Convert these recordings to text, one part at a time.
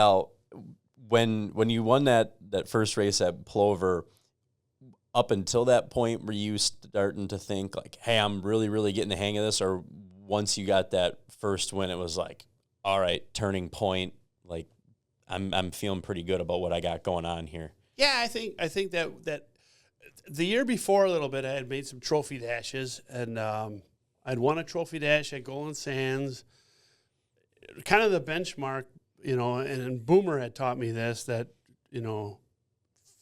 Now, when you won that first race at Plover, up until that point, were you starting to think like, hey, I'm really, really getting the hang of this? Or once you got that first win, it was like, all right, turning point, like I'm feeling pretty good about what I got going on here. Yeah, I think that the year before a little bit, I had made some trophy dashes, and I'd won a trophy dash at Golden Sands. Kind of the benchmark, and Boomer had taught me this, that,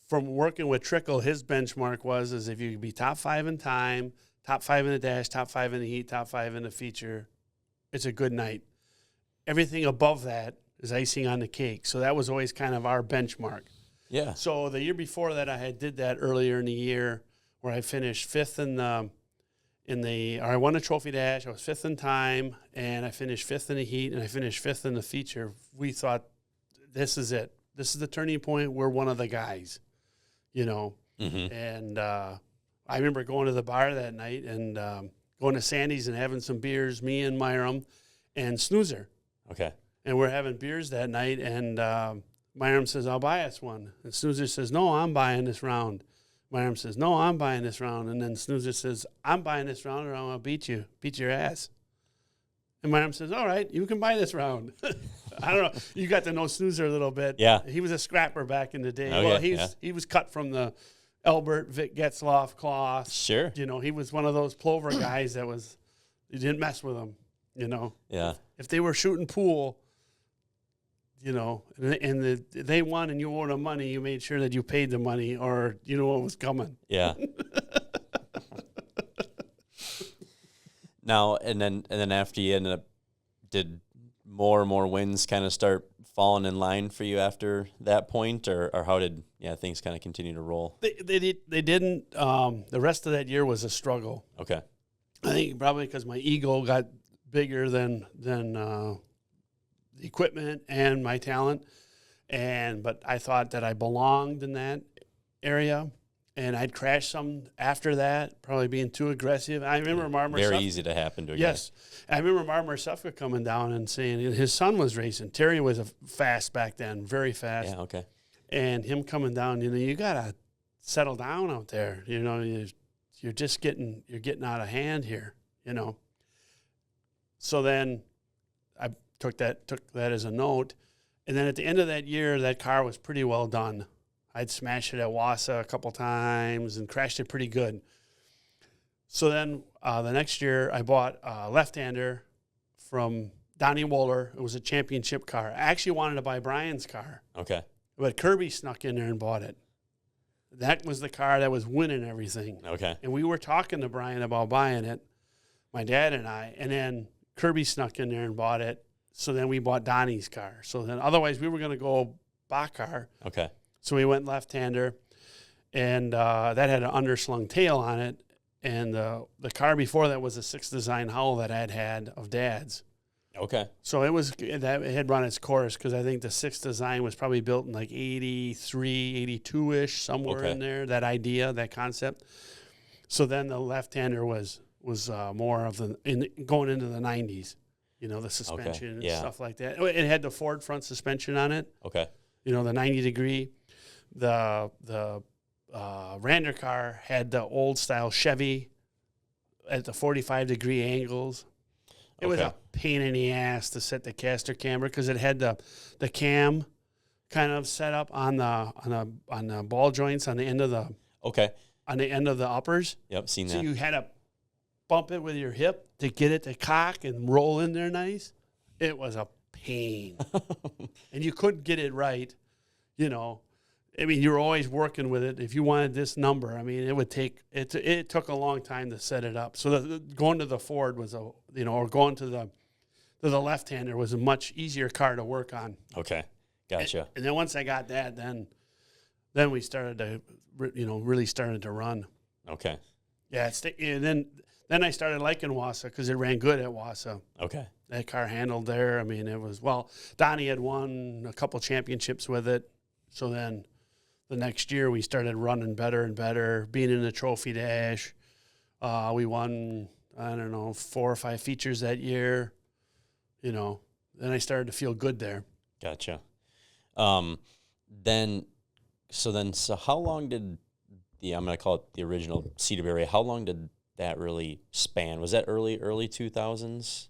from working with Trickle, his benchmark is if you could be top 5 in time, top 5 in the dash, top 5 in the heat, top 5 in the feature, it's a good night. Everything above that is icing on the cake. So that was always kind of our benchmark. Yeah. So the year before that, I did that earlier in the year where I finished 5th I won a trophy dash. I was 5th in time, and I finished 5th in the heat, and I finished 5th in the feature. We thought, this is it. This is the turning point. We're one of the guys. Mm-hmm. And I remember going to the bar that night and going to Sandy's and having some beers, me and Myram and Snoozer. Okay. And we're having beers that night, and Myram says, I'll buy us one. And Snoozer says, no, I'm buying this round. Myram says, no, I'm buying this round. And then Snoozer says, I'm buying this round or I'm going to beat your ass. And Myram says, all right, you can buy this round. I don't know. You got to know Snoozer a little bit. Yeah. He was a scrapper back in the day. Oh, well, yeah, he was cut from the Albert Vic Getzloff cloth. Sure. He was one of those Plover guys that you didn't mess with him, Yeah. If they were shooting pool, and they won and you owed them money, you made sure that you paid the money or you know what was coming. Yeah. Now, and then after you ended up, did more and more wins kind of start falling in line for you after that point, or how did things kind of continue to roll? They didn't. The rest of that year was a struggle. Okay. I think probably because my ego got bigger than the equipment and my talent, but I thought that I belonged in that area. And I'd crashed some after that, probably being too aggressive. I remember Marmor Very easy to happen to a guy. Yes. I remember Marmor Suffolk coming down and saying his son was racing. Terry was fast back then, very fast. Yeah, okay. And him coming down, you got to settle down out there. You're just getting out of hand here, So then I took that as a note. And then at the end of that year, that car was pretty well done. I'd smashed it at Wassa a couple times and crashed it pretty good. So then the next year, I bought a left-hander from Donnie Wohler. It was a championship car. I actually wanted to buy Brian's car. Okay. But Kirby snuck in there and bought it. That was the car that was winning everything. Okay. And we were talking to Brian about buying it, my dad and I, and then Kirby snuck in there and bought it. So then we bought Donnie's car. So then otherwise we were going to go buy car. Okay. So we went left-hander, and that had an underslung tail on it. And the car before that was a 6 design Howell that I'd had of Dad's. Okay. So it had run its course because I think the 6 design was probably built in like 83, 82-ish, somewhere in there, that idea, that concept. So then the left-hander was more of going into the 90s, the suspension and stuff like that. It had the Ford front suspension on it. Okay. The 90-degree. The Rander car had the old-style Chevy at the 45-degree angles. It was a pain in the ass to set the caster camber because it had the cam kind of set up on the ball joints on the end of the uppers. Yep, seen that. So you had to bump it with your hip to get it to cock and roll in there nice. It was a pain, and you couldn't get it right. You were always working with it. If you wanted this number, it would take it took a long time to set it up. So going to the Ford was or going to the left-hander was a much easier car to work on. Okay, gotcha. And then once I got that, then we started to really started to run. Okay. Yeah, and then I started liking Wassa because it ran good at Wassa. Okay. That car handled there. It was Donnie had won a couple championships with it, so then. The next year, we started running better and better, being in the trophy dash. We won, 4 or 5 features that year. Then I started to feel good there. Gotcha. So how long did I'm going to call it the original CWRA, how long did that really span? Was that early 2000s?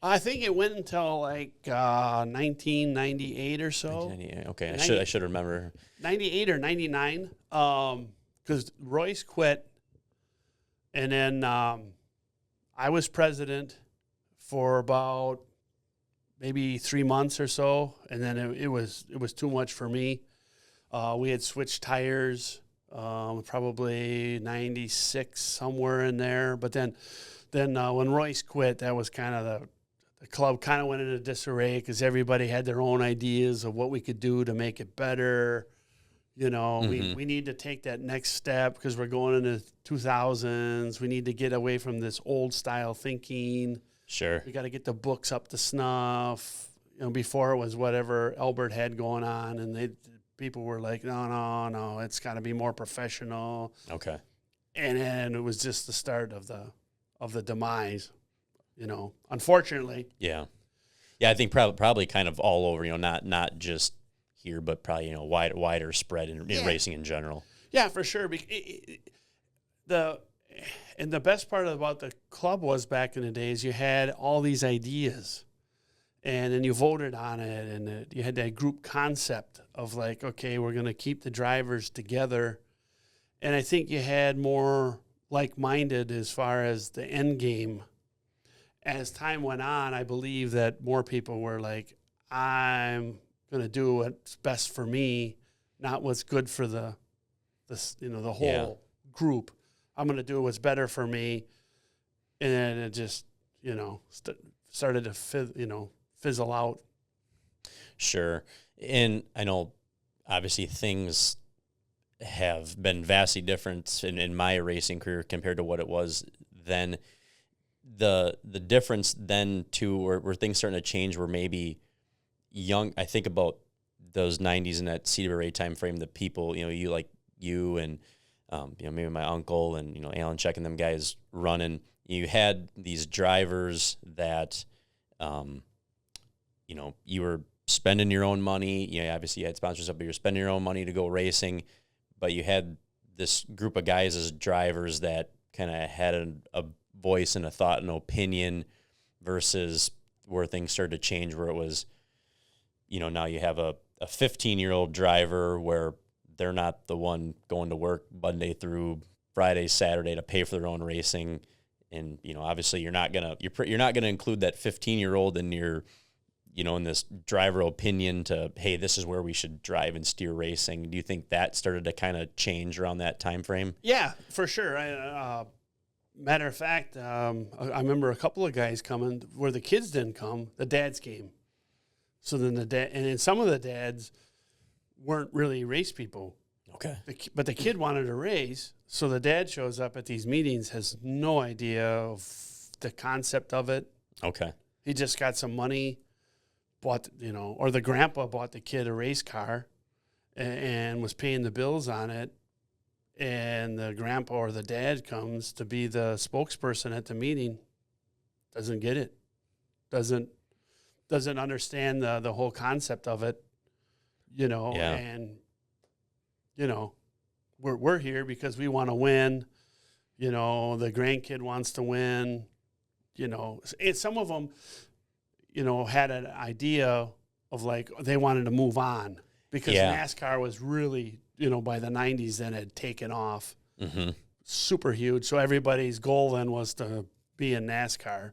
I think it went until like 1998 or so. 1998. Okay, 90, I should remember. 98 or 99, because Royce quit, and then I was president for about maybe 3 months or so, and then it was too much for me. We had switched tires, probably 96, somewhere in there. But then when Royce quit, that was kind of the club kind of went into disarray because everybody had their own ideas of what we could do to make it better. You know, we need to take that next step because we're going into 2000s. We need to get away from this old style thinking. Sure. We got to get the books up to snuff. You know, before it was whatever Albert had going on, and people were like, no, it's got to be more professional. Okay. And then it was just the start of the demise. You know, unfortunately. Yeah. I think probably kind of all over. You know, not just here, but probably wider spread in racing in general. Yeah, for sure. The best part about the club was back in the days you had all these ideas, and then you voted on it, and you had that group concept of like, okay, we're going to keep the drivers together, and I think you had more like-minded as far as the end game. As time went on, I believe that more people were like, I'm going to do what's best for me, not what's good for the whole group. I'm going to do what's better for me. And then it just, started to fizzle out. Sure. And I know obviously things have been vastly different in my racing career compared to what it was then. The difference then too, where things starting to change, were maybe young. I think about those 90s and that CWRA time frame, the people, you and maybe my uncle and Alan Check and them guys running. You had these drivers that you were spending your own money. Obviously you had sponsors up, but you're spending your own money to go racing. But you had this group of guys as drivers that kind of had a voice and a thought and opinion, versus where things started to change, where it was, now you have a 15-year-old driver where they're not the one going to work Monday through Friday, Saturday to pay for their own racing. And, obviously you're not gonna include that 15-year-old in your, in this driver opinion to, hey, this is where we should drive and steer racing. Do you think that started to kind of change around that time frame? Yeah, for sure. Matter of fact, I remember a couple of guys coming where the kids didn't come, the dads came. So then and then some of the dads weren't really race people. Okay. But the kid wanted to race, so the dad shows up at these meetings, has no idea of the concept of it. Okay. He just got some money, bought, or the grandpa bought the kid a race car and was paying the bills on it. And the grandpa or the dad comes to be the spokesperson at the meeting, doesn't get it, doesn't understand the whole concept of it, and, we're here because we want to win, the grandkid wants to win, and some of them, had an idea of like, they wanted to move on because NASCAR was really, by the 90s then had taken off. Mm-hmm. Super huge. So everybody's goal then was to be in NASCAR.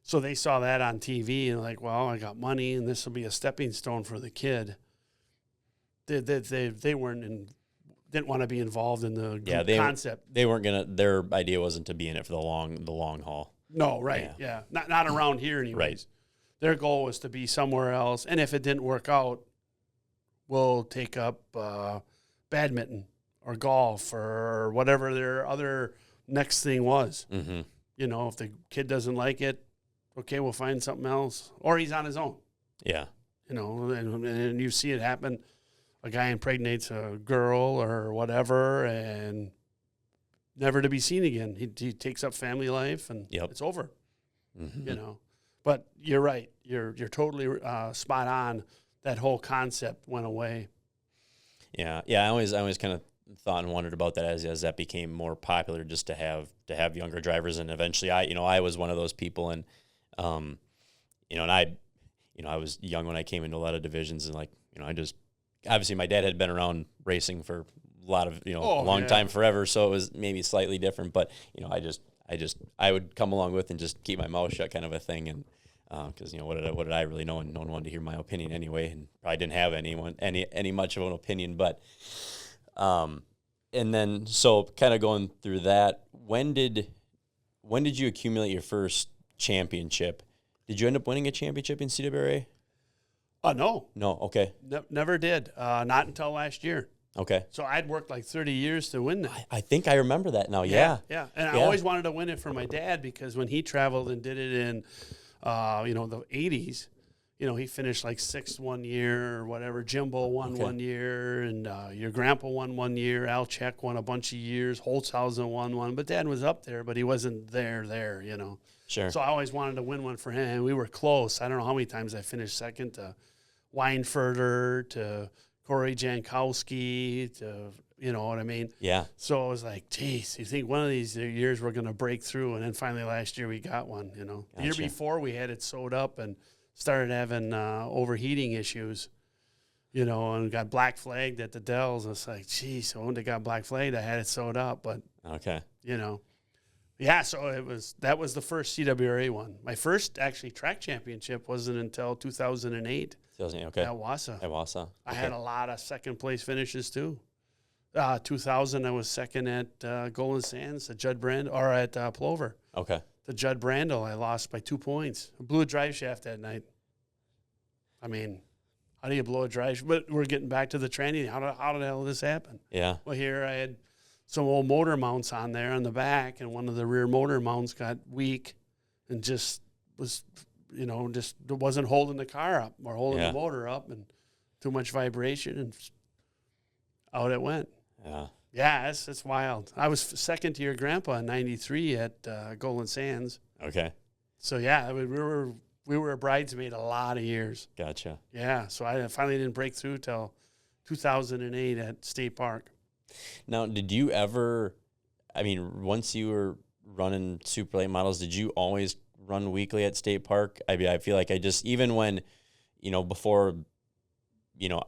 So they saw that on TV and like, well, I got money and this will be a stepping stone for the kid. They didn't want to be involved in the concept. They weren't gonna. Their idea wasn't to be in it for the long haul. No, right? Yeah. Not around here anyways. Right. Their goal was to be somewhere else, and if it didn't work out, we'll take up badminton or golf or whatever their other next thing was. Mm-hmm. If the kid doesn't like it, okay, we'll find something else. Or he's on his own. Yeah. And you see it happen. A guy impregnates a girl or whatever and never to be seen again. He takes up family life and it's over. Mm-hmm. But you're right. You're totally spot on that whole concept went away. Yeah. I always kind of thought and wondered about that as that became more popular, just to have younger drivers. And eventually I was one of those people, and and I was young when I came into a lot of divisions, and I just, obviously my dad had been around racing for a lot of, a long time, forever. So it was maybe slightly different, but I would come along with and just keep my mouth shut, kind of a thing. And because what did I really know? And no one wanted to hear my opinion anyway, and probably didn't have any much of an opinion. But and then, so kind of going through that, when did you accumulate your first championship? Did you end up winning a championship in CWRA? No. No. Okay. Never did. Not until last year. Okay. So I'd worked like 30 years to win that. I think I remember that now. Yeah. Yeah. And I always wanted to win it for my dad, because when he traveled and did it in, the 80s, he finished like 6th one year or whatever. Jimbo won 1 year, and your grandpa won 1 year. Al Czech won a bunch of years. Holtzhausen won one. But Dad was up there, but he wasn't there. Sure. So I always wanted to win one for him. We were close. I don't know how many times I finished second to Weinfurter, to Corey Jankowski, to, you know what I mean? Yeah. So I was like, geez, you think one of these years we're going to break through? And then finally last year we got one, Gotcha. The year before we had it sewed up and started having overheating issues, and got black flagged at the Dells. It's like, geez, so when they got black flagged, I had it sewed up. But, okay. Yeah, so that was the first CWRA one. My first actually track championship wasn't until 2008. 2008, okay. At Wausau. Okay. I had a lot of second place finishes too. 2000, I was second at Golden Sands, at Plover. Okay. The Judd Brandel, I lost by 2 points. I blew a drive shaft that night. I mean, how do you blow a drive? But we're getting back to the training. How the hell did this happen? Yeah. Well, here I had some old motor mounts on there on the back, and one of the rear motor mounts got weak and just was, just wasn't holding the car up or holding the motor up, and too much vibration, and out it went. Yeah. Yeah, it's wild. I was second to your grandpa in '93 at Golden Sands. Okay. So yeah, we were a bridesmaid a lot of years. Gotcha. Yeah, so I finally didn't break through till 2008 at State Park. Now, did you ever, once you were running super late models, did you always run weekly at State Park? I feel like even when, before,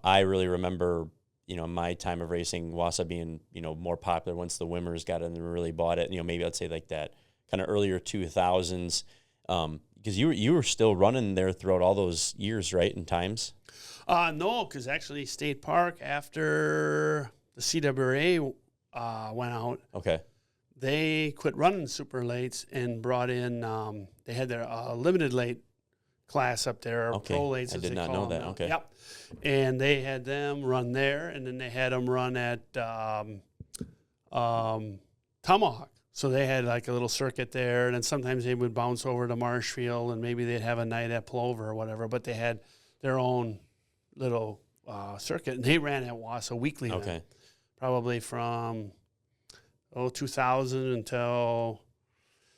I really remember, my time of racing, Wausau being, more popular once the Wimmers got in and really bought it, maybe I'd say like that kind of earlier 2000s, because you were still running there throughout all those years, right, in times? No, because actually State Park, after the CWRA went out, okay, they quit running super lates and brought in, they had their limited late class up there, or pro lates. I did not know that. Okay. Yep. And they had them run there, and then they had them run at Tomahawk. So they had like a little circuit there, and then sometimes they would bounce over to Marshfield, and maybe they'd have a night at Plover or whatever, but they had their own little circuit, and they ran at Wausau weekly. Okay. Then, probably from 2000 until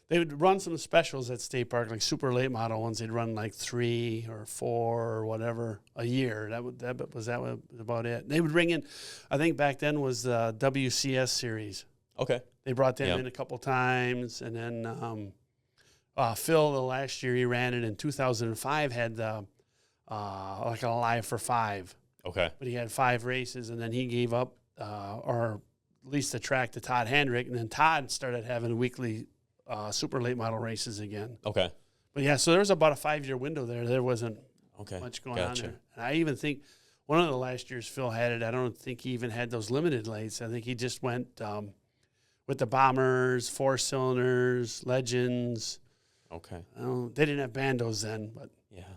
they would run some specials at State Park, like super late model ones. They'd run like 3 or 4 or whatever a year. That was about it. They would bring in, I think back then was the WCS series. Okay. They brought them in a couple times, and then Phil, the last year he ran it in 2005, had the like a Live for 5. Okay. But he had 5 races, and then he gave up, or at least the track to Todd Hendrick, and then Todd started having weekly super late model races again. Okay. But yeah, so there was about a 5-year window there. There wasn't much going on there. And I even think one of the last years Phil had it, I don't think he even had those limited lates. I think he just went with the Bombers, 4-cylinders, Legends. Okay. They didn't have bandos then, but yeah,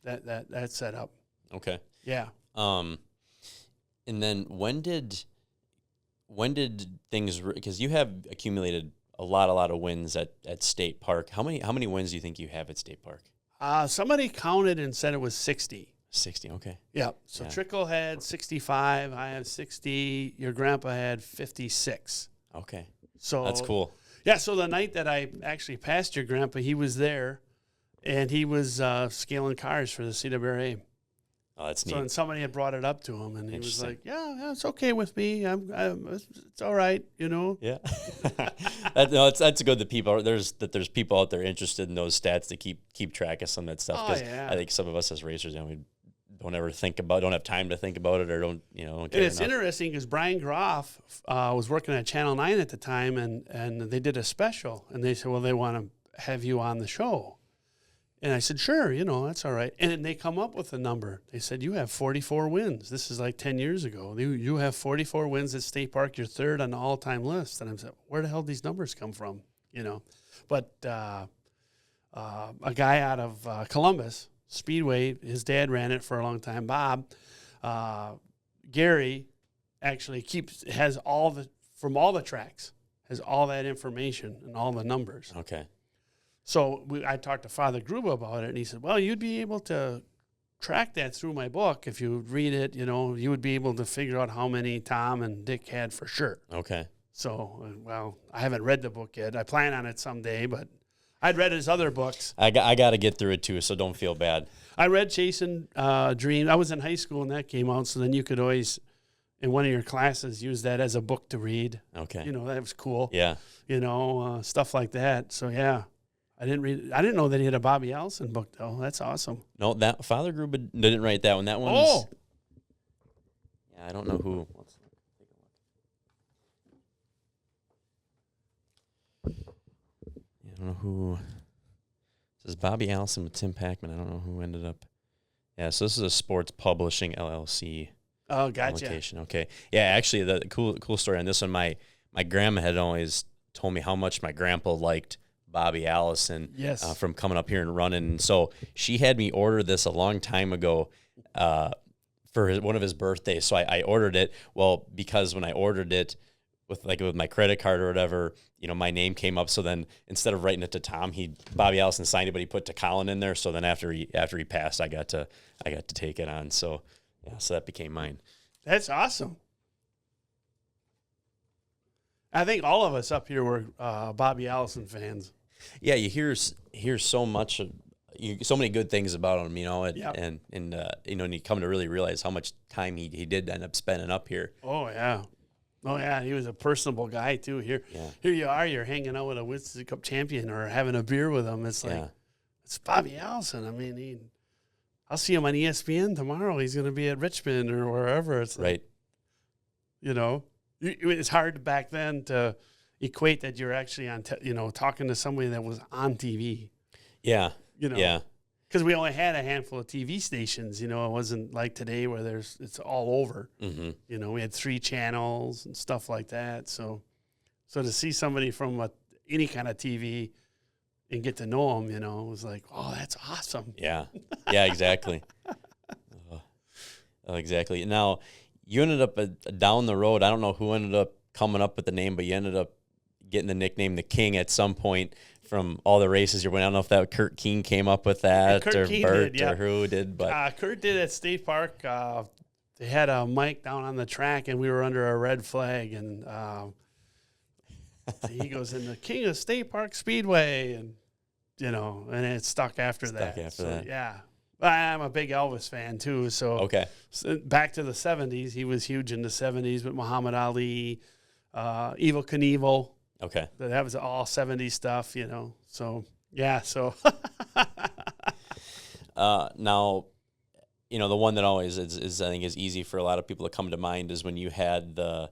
that set up. Okay. Yeah. And then when did things, because you have accumulated a lot of wins at State Park. How many wins do you think you have at State Park? Somebody counted and said it was 60. 60, okay. Yeah. So Trickle had 65. I had 60. Your grandpa had 56. Okay. So that's cool. Yeah. So the night that I actually passed your grandpa, he was there, and he was scaling cars for the CWRA. Oh, that's neat. So then somebody had brought it up to him, and he was like, "Yeah, it's okay with me. It's all right, you know." Yeah, that's good that there's people out there interested in those stats to keep track of some of that stuff. Oh, yeah. I think some of us as racers, we don't have time to think about it, or don't care And it's enough. interesting because Brian Groff was working at Channel 9 at the time, and they did a special, and they said, well, they want to have you on the show. And I said, sure, that's all right. And then they come up with a number. They said, you have 44 wins. This is like 10 years ago. You have 44 wins at State Park. You're third on the all-time list. And I said, where the hell did these numbers come from? But a guy out of Columbus, Speedway, his dad ran it for a long time, Bob. Gary actually has from all the tracks, has all that information and all the numbers. Okay. So I talked to Father Gruba about it, and he said, well, you'd be able to track that through my book. If you read it, you would be able to figure out how many Tom and Dick had for sure. Okay. So, well, I haven't read the book yet. I plan on it someday, but I'd read his other books. I got to get through it too, so don't feel bad. I read Chasing Dreams. I was in high school when that came out, so then you could always, in one of your classes, use that as a book to read. Okay. That was cool. Yeah. Stuff like that. So, yeah. I didn't know that he had a Bobby Allison book, though. That's awesome. No, that Father Gruba didn't write that one. That one's... Oh! Yeah, I don't know who... Let's take a look. Yeah, I don't know who... This is Bobby Allison with Tim Packman. I don't know who ended up... Yeah, so this is a Sports Publishing LLC. Oh, gotcha. Publication. Okay. Yeah, actually, the cool story on this one, my grandma had always told me how much my grandpa liked Bobby Allison. Yes. From coming up here and running. So she had me order this a long time ago for one of his birthdays. So I ordered it. Well, because when I ordered it with my credit card or whatever, my name came up. So then instead of writing it to Tom, Bobby Allison signed it, but he put to Colin in there. So then after he passed, I got to take it on. So yeah, so that became mine. That's awesome. I think all of us up here were Bobby Allison fans. Yeah, you hear so much, so many good things about him, Yep. and you come to really realize how much time he did end up spending up here. Oh yeah, he was a personable guy too. Here you are, you're hanging out with a Winston Cup champion or having a beer with him. It's like it's Bobby Allison. I mean, I'll see him on ESPN tomorrow. He's going to be at Richmond or wherever. It's like, right. It's hard back then to equate that you're actually on, talking to somebody that was on TV. Yeah. Yeah. Because we only had a handful of TV stations. It wasn't like today where it's all over. Mm-hmm. We had 3 channels and stuff like that. So to see somebody from any kind of TV and get to know them, it was like, oh, that's awesome. Yeah. Yeah. Exactly. Exactly. Now, you ended up down the road. I don't know who ended up coming up with the name, but you ended up getting the nickname the King at some point from all the races you went. I don't know if that Kurt King came up with that or Bert or who did, but Kurt did at State Park. They had a mic down on the track, and we were under a red flag, and he goes in the King of State Park Speedway, and and it stuck after that. Yeah. I'm a big Elvis fan too, so okay. So back to the 70s, he was huge in the 70s with Muhammad Ali, Evel Knievel. Okay. That was all 70s stuff, So, yeah, so. Now, the one that always is I think is easy for a lot of people to come to mind is when you had I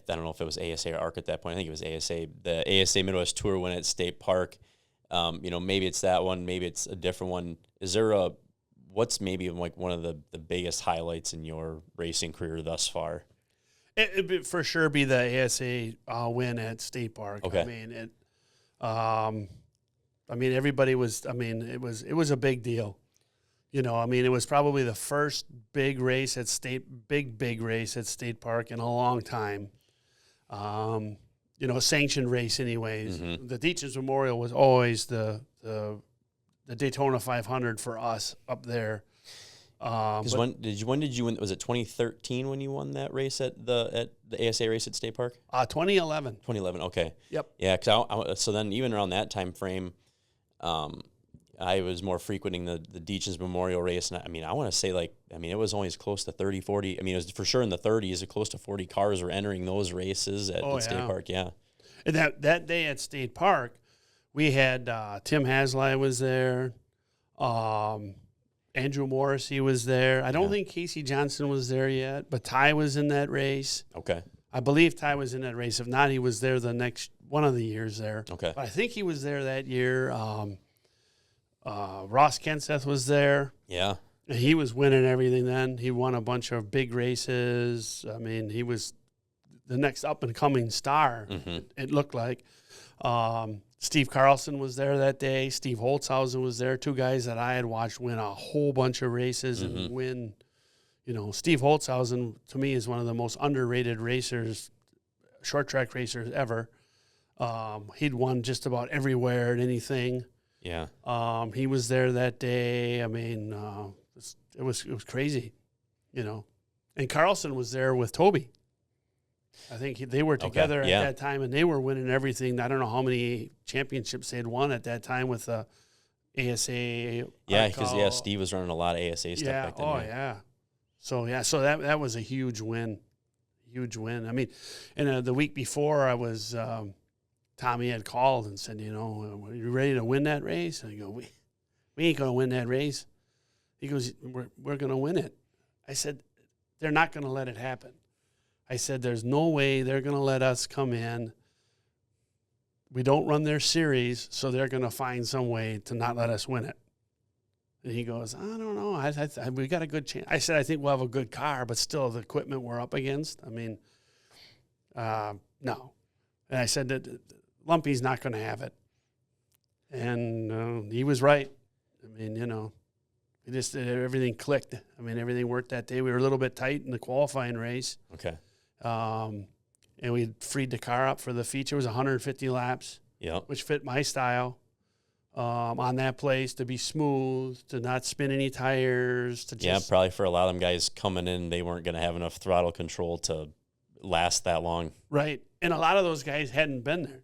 don't know if it was ASA or ARC at that point. I think it was ASA, the ASA Midwest Tour win at State Park. Maybe it's that one, maybe it's a different one. Is there what's maybe like one of the biggest highlights in your racing career thus far? It'd for sure be the ASA win at State Park. Okay. Everybody was. It was a big deal. It was probably the first big race at big race at State Park in a long time. A sanctioned race, anyways. Mm-hmm. The Deacon's Memorial was always the Daytona 500 for us up there. When did you win? Was it 2013 when you won that race at the ASA race at State Park? 2011. 2011. Okay. Yep. Yeah. So then even around that time frame, I was more frequenting the Deacons Memorial Race, and I want to say it was only as close to 30, 40. I mean, it was for sure in the 30s. Close to 40 cars were entering those races at State Park. Yeah, and that day at State Park, we had Tim Haslai was there, Andrew Morrissey was there. I don't think Casey Johnson was there yet, but Ty was in that race. Okay, I believe Ty was in that race. If not, he was there the next one of the years there. Okay, but I think he was there that year. Ross Kenseth was there. Yeah. And he was winning everything then. He won a bunch of big races. I mean, he was the next up-and-coming star, it looked like. Steve Carlson was there that day. Steve Holtzhausen was there, two guys that I had watched win a whole bunch of races and win. You know, Steve Holtzhausen, to me, is one of the most underrated racers, short-track racers ever. He'd won just about everywhere and anything. Yeah. He was there that day. I mean, it was crazy, you know. And Carlson was there with Toby. I think they were together at that time, and they were winning everything. I don't know how many championships they had won at that time with the ASA. Yeah, because Steve was running a lot of ASA stuff back then. So that was a huge win. I mean, and the week before I was. Tommy had called and said, you know, are you ready to win that race? And I go, we ain't going to win that race. He goes, we're going to win it. I said, they're not going to let it happen. I said, there's no way they're going to let us come in. We don't run their series, so they're going to find some way to not let us win it. And he goes, I don't know. We got a good chance. I said, I think we'll have a good car, but still the equipment we're up against. I mean, no. And I said that Lumpy's not going to have it. And he was right. I mean, you know, everything clicked. I mean, everything worked that day. We were a little bit tight in the qualifying race. Okay. And we freed the car up for the feature. It was 150 laps, which fit my style on that place, to be smooth, to not spin any tires. Probably for a lot of them guys coming in, they weren't going to have enough throttle control to last that long. Right. And a lot of those guys hadn't been there.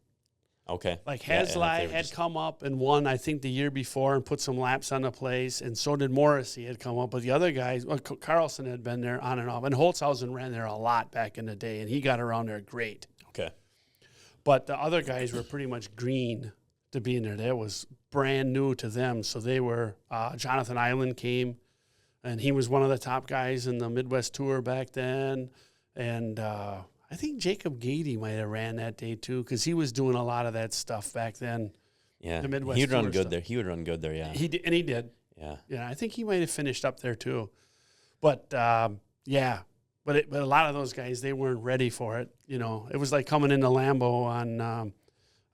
Okay. Like Haslai had come up and won, I think, the year before and put some laps on the place, and so did Morrissey had come up. But the other guys, Carlson had been there on and off, and Holtzhausen ran there a lot back in the day, and he got around there great. Okay. But the other guys were pretty much green to be in there. That was brand new to them. So they were, Jonathan Island came, and he was one of the top guys in the Midwest Tour back then. And I think Jacob Gady might have ran that day too, because he was doing a lot of that stuff back then. Yeah, the Midwest he'd run Tour good stuff. there. He would run good there. Yeah, he did, and he did. Yeah, I think he might have finished up there too. But but a lot of those guys, they weren't ready for it. You know, it was like coming into Lambeau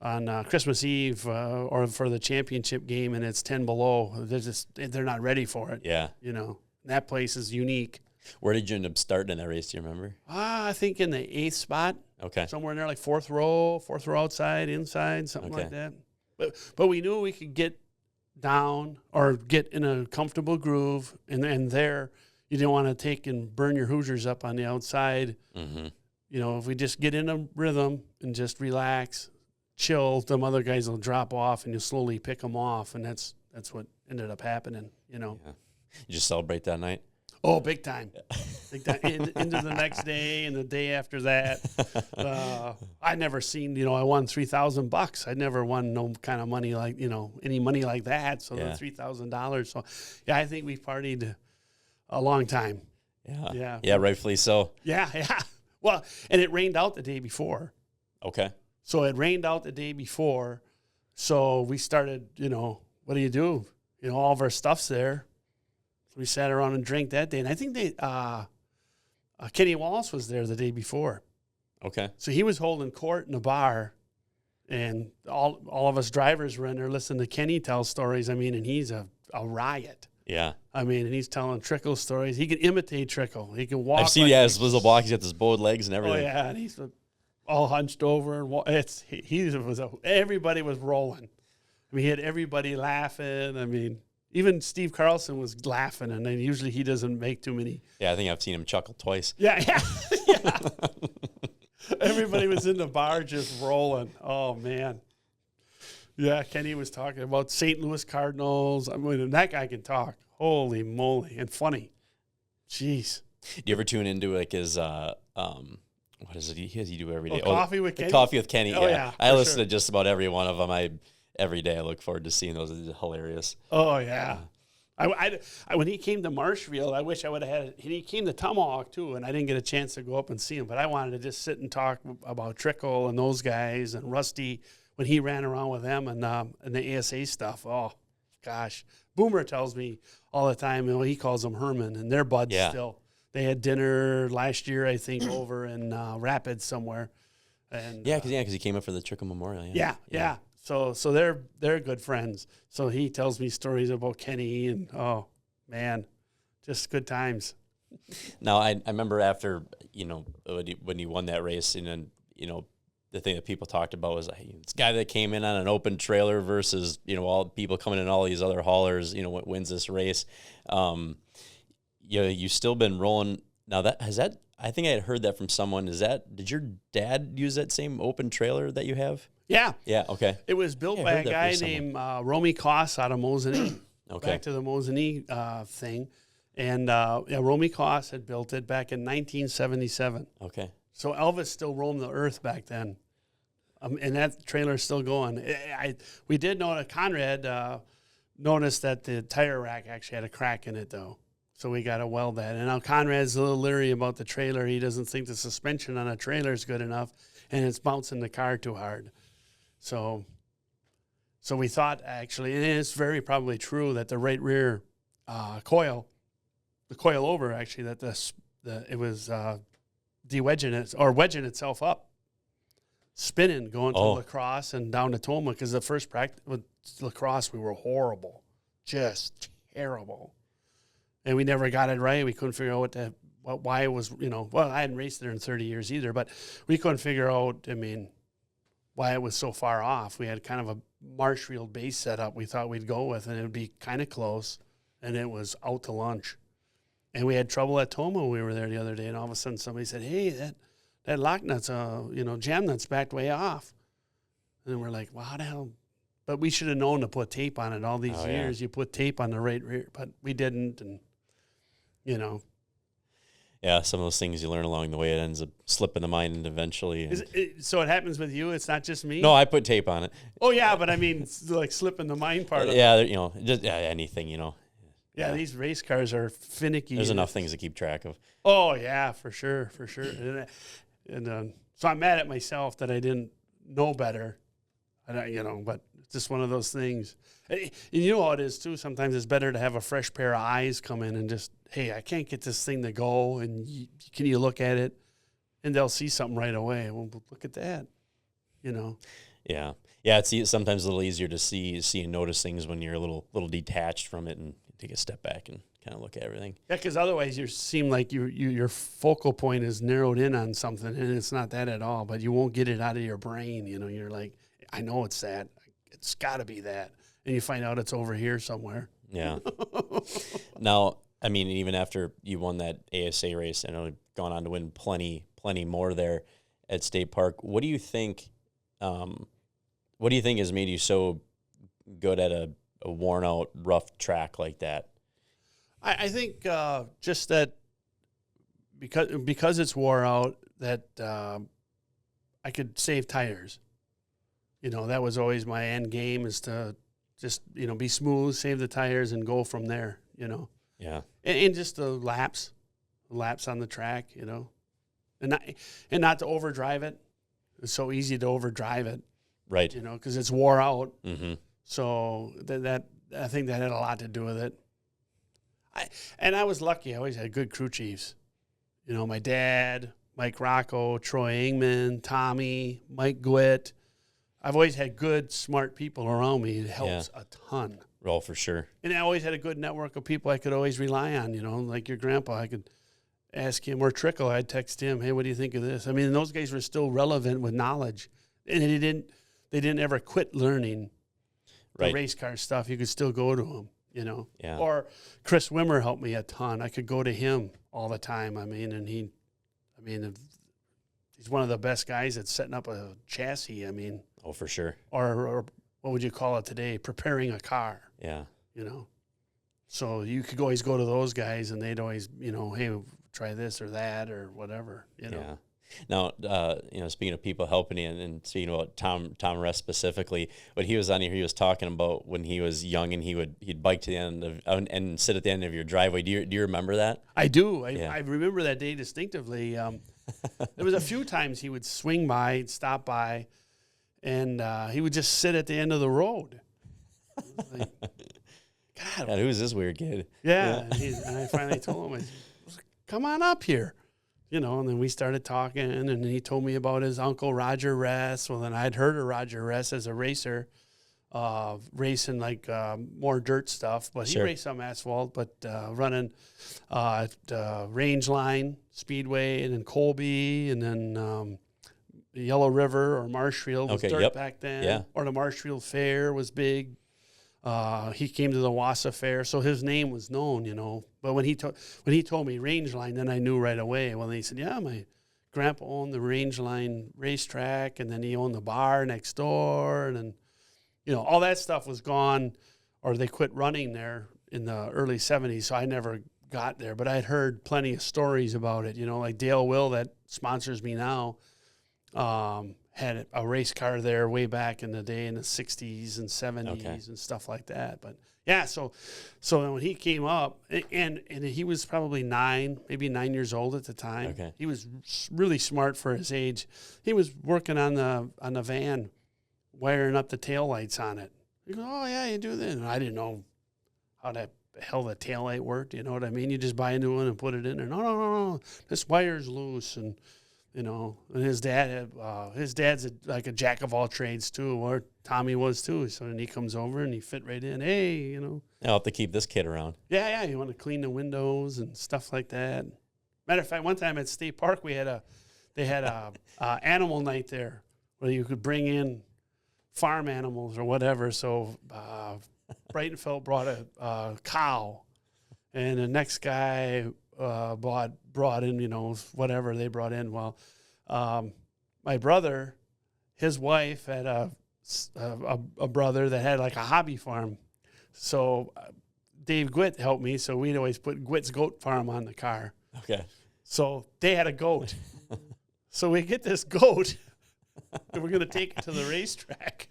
on Christmas Eve or for the championship game, and it's 10 below. They're not ready for it. Yeah, you know, that place is unique. Where did you end up starting in that race? Do you remember? I think in the 8th spot. Okay. Somewhere in there, like fourth row outside, inside, something like that. But we knew we could get down or get in a comfortable groove, and there you didn't want to take and burn your Hoosiers up on the outside. Mm-hmm. You know, if we just get in a rhythm and just relax, chill, them other guys will drop off, and you slowly pick them off, and that's what ended up happening. You know. Yeah. You just celebrate that night? Oh, big time. Big time. Into the next day and the day after that. I'd never seen, I won $3,000. I'd never won no kind of money like, any money like that. So the $3,000. So, I think we partied a long time. Yeah. Yeah, rightfully so. Yeah. Well, and it rained out the day before. Okay. So it rained out the day before. So we started, what do you do? All of our stuff's there. We sat around and drank that day, and I think Kenny Wallace was there the day before. Okay. So he was holding court in a bar, and all of us drivers were in there listening to Kenny tell stories. I mean, and he's a riot. Yeah. I mean, and he's telling Trickle stories. He can imitate Trickle. He can walk. I've seen his little walk. He's got his bowed legs and everything. Oh yeah, and he's all hunched over, and everybody was rolling. I mean, he had everybody laughing. I mean. Even Steve Carlson was laughing, and then usually he doesn't make too many. Yeah, I think I've seen him chuckle twice. Yeah. Everybody was in the bar just rolling. Oh, man. Yeah, Kenny was talking about St. Louis Cardinals. I mean, that guy can talk. Holy moly. And funny. Jeez. Do you ever tune into like his what is it? He do every day. Coffee with Kenny. Coffee with Kenny. Oh, yeah, I listen to just about every one of them. Every day I look forward to seeing those. It's hilarious. Oh yeah. I when he came to Marshfield, I wish I would have had it. He came to Tomahawk too, and I didn't get a chance to go up and see him. But I wanted to just sit and talk about Trickle and those guys and Rusty when he ran around with them and the ASA stuff. Oh gosh, Boomer tells me all the time. He calls them Herman, and they're buds still. They had dinner last year, I think, over in Rapids somewhere. And because he came up for the Trickle Memorial. Yeah. So they're good friends. So he tells me stories about Kenny, and oh man, just good times. Now I remember after when you won that race, and then the thing that people talked about was this guy that came in on an open trailer versus all people coming in all these other haulers. Wins this race. You've still been rolling. Now I think I had heard that from someone. Did your dad use that same open trailer that you have? Yeah. Yeah, okay. It was built by a guy named Romy Koss out of Mosinee. Okay. Back to the Mosinee thing. And Romy Koss had built it back in 1977. Okay. So Elvis still roamed the earth back then. And that trailer is still going. We did know that Conrad noticed that the tire rack actually had a crack in it, though. So we got to weld that. And now Conrad's a little leery about the trailer. He doesn't think the suspension on a trailer is good enough, and it's bouncing the car too hard. So we thought, actually, and it's very probably true, that the right rear coil, the coil over, actually, that it was de-wedging it, or wedging itself up, spinning, going to La Crosse and down to Toma, because the first practice with La Crosse, we were horrible, just terrible. And we never got it right. We couldn't figure out why it was, I hadn't raced there in 30 years either, but we couldn't figure out, why it was so far off. We had kind of a Marshfield base setup we thought we'd go with, and it would be kind of close, and it was out to lunch. And we had trouble at Toma when we were there the other day, and all of a sudden somebody said, hey, that lock nut's, jam nut's backed way off. And we're like, well, how the hell? But we should have known to put tape on it all these years. You put tape on the right rear, but we didn't, and, Yeah, some of those things you learn along the way, it ends up slipping the mind eventually. So it happens with you? It's not just me? No, I put tape on it. Oh, yeah, but I mean, like slipping the mind part of it. Yeah, anything, Yeah, these race cars are finicky. There's enough things to keep track of. Oh, yeah, for sure. And so I'm mad at myself that I didn't know better, but it's just one of those things. And you know how it is, too. Sometimes it's better to have a fresh pair of eyes come in and just, hey, I can't get this thing to go, and can you look at it? And they'll see something right away. Well, look at that, Yeah. Yeah, it's sometimes a little easier to see and notice things when you're a little detached from it and take a step back and kind of look at everything. Yeah, because otherwise you seem like your focal point is narrowed in on something, and it's not that at all, but you won't get it out of your brain. You're like, I know it's that. It's got to be that. And you find out it's over here somewhere. Yeah. Now, I mean, even after you won that ASA race, I know you've gone on to win plenty more there at State Park. What do you think has made you so good at a worn out, rough track like that? I think just that because it's wore out, that I could save tires. That was always my end game, is to just, be smooth, save the tires, and go from there, Yeah. And just the laps on the track, and not to overdrive it. It's so easy to overdrive it. Right. Because it's wore out. Mm-hmm. So that I think that had a lot to do with it. I was lucky. I always had good crew chiefs. My dad, Mike Rocco, Troy Ingman, Tommy, Mike Gwitt. I've always had good, smart people around me. It helps a ton. Oh, for sure. And I always had a good network of people I could always rely on, like your grandpa. I could ask him, or Trickle, I'd text him, hey, what do you think of this? I mean, those guys were still relevant with knowledge. And they didn't ever quit learning the race car stuff. You could still go to them, Yeah. Or Chris Wimmer helped me a ton. I could go to him all the time. He's one of the best guys at setting up a chassis. Oh, for sure. Or what would you call it today? Preparing a car. Yeah. You know, so you could always go to those guys, and they'd always, you know, hey, try this or that or whatever. You know. Yeah. Now, you know, speaking of people helping you, and speaking about Tom Reffner specifically, when he was on here, he was talking about when he was young and he'd bike to the end of and sit at the end of your driveway. Do you remember that? I do. Yeah. I remember that day distinctively. There was a few times he would swing by, he'd stop by, and he would just sit at the end of the road. Like, God, who's this weird kid? Yeah. And I finally told him, come on up here. You know, and then we started talking, and then he told me about his uncle, Roger Ress. Well, then I'd heard of Roger Ress as a racer, racing like more dirt stuff. But he raced some asphalt, but running Range Line, Speedway, and then Colby, and then Yellow River or Marshfield was dirt back then. Yeah. Or the Marshfield Fair was big. He came to the Wassa Fair, so his name was known, you know. But when he told me Range Line, then I knew right away. Well, he said, yeah, my grandpa owned the Range Line racetrack, and then he owned the bar next door, and then, you know, all that stuff was gone, or they quit running there in the early 70s, so I never got there. But I'd heard plenty of stories about it, you know, like Dale Will, that sponsors me now, had a race car there way back in the day in the 60s and 70s and stuff like that. But yeah, so when he came up, and he was probably maybe 9 years old at the time. Okay. He was really smart for his age. He was working on the van, wiring up the taillights on it. He goes, oh yeah, you do that. And I didn't know how the hell the taillight worked. You know what I mean? You just buy a new one and put it in there. No, this wire's loose. And you know, and his dad's like a jack of all trades too, or Tommy was too. So then he comes over and he fit right in. Hey, you know, I'll have to keep this kid around. Yeah. You want to clean the windows and stuff like that. Matter of fact, one time at State Park, they had a animal night there where you could bring in farm animals or whatever. So Breitenfeld brought a cow, and the next guy brought in, you know, whatever they brought in. Well, my brother, his wife had a brother that had like a hobby farm. So Dave Gwitt helped me, so we'd always put Gwitt's Goat Farm on the car. Okay. So they had a goat. So we get this goat, and we're going to take it to the racetrack.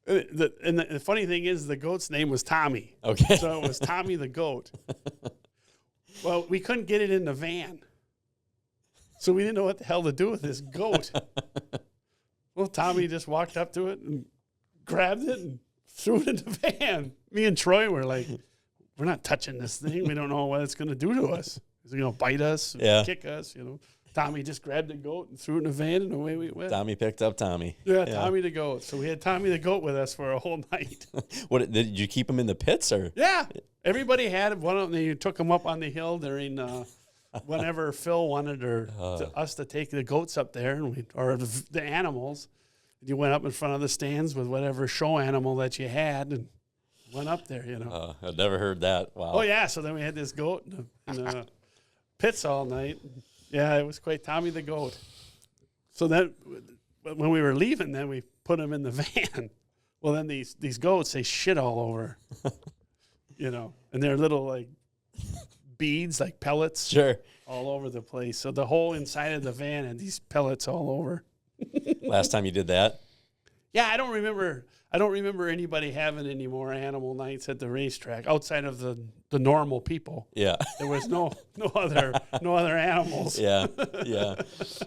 And the funny thing is, the goat's name was Tommy. Okay. So it was Tommy the goat. Well, we couldn't get it in the van. So we didn't know what the hell to do with this goat. Well, Tommy just walked up to it and grabbed it and threw it in the van. Me and Troy were like, we're not touching this thing. We don't know what it's going to do to us. Is it going to bite us, kick us, you know? Tommy just grabbed the goat and threw it in the van, and away we went. Tommy picked up Tommy. Yeah, Tommy the goat. So we had Tommy the goat with us for a whole night. What did you keep him in the pits or? Yeah, everybody had one of them. You took them up on the hill during whenever Phil wanted us to take the goats up there, or the animals. You went up in front of the stands with whatever show animal that you had and went up there. You know. I've never heard that. Wow. Oh yeah. So then we had this goat in the pits all night. Yeah, it was quite Tommy the goat. So then, when we were leaving, then we put him in the van. Well, then these goats, they shit all over, you know, and they're little like beads, like pellets, all over the place. So the whole inside of the van had these pellets all over. Last time you did that? Yeah, I don't remember anybody having any more animal nights at the racetrack outside of the normal people. Yeah. There was no other animals. Yeah.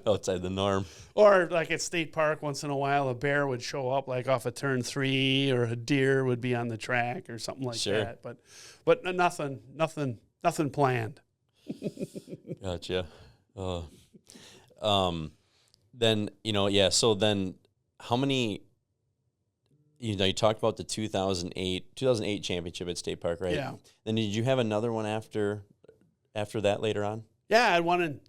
Outside the norm. Or like at State Park, once in a while, a bear would show up like off of turn 3, or a deer would be on the track or something like that. But nothing planned. Gotcha. Then, so then how many, you talked about the 2008 championship at State Park, right? Yeah. Then did you have another one after that later on? Yeah, I won in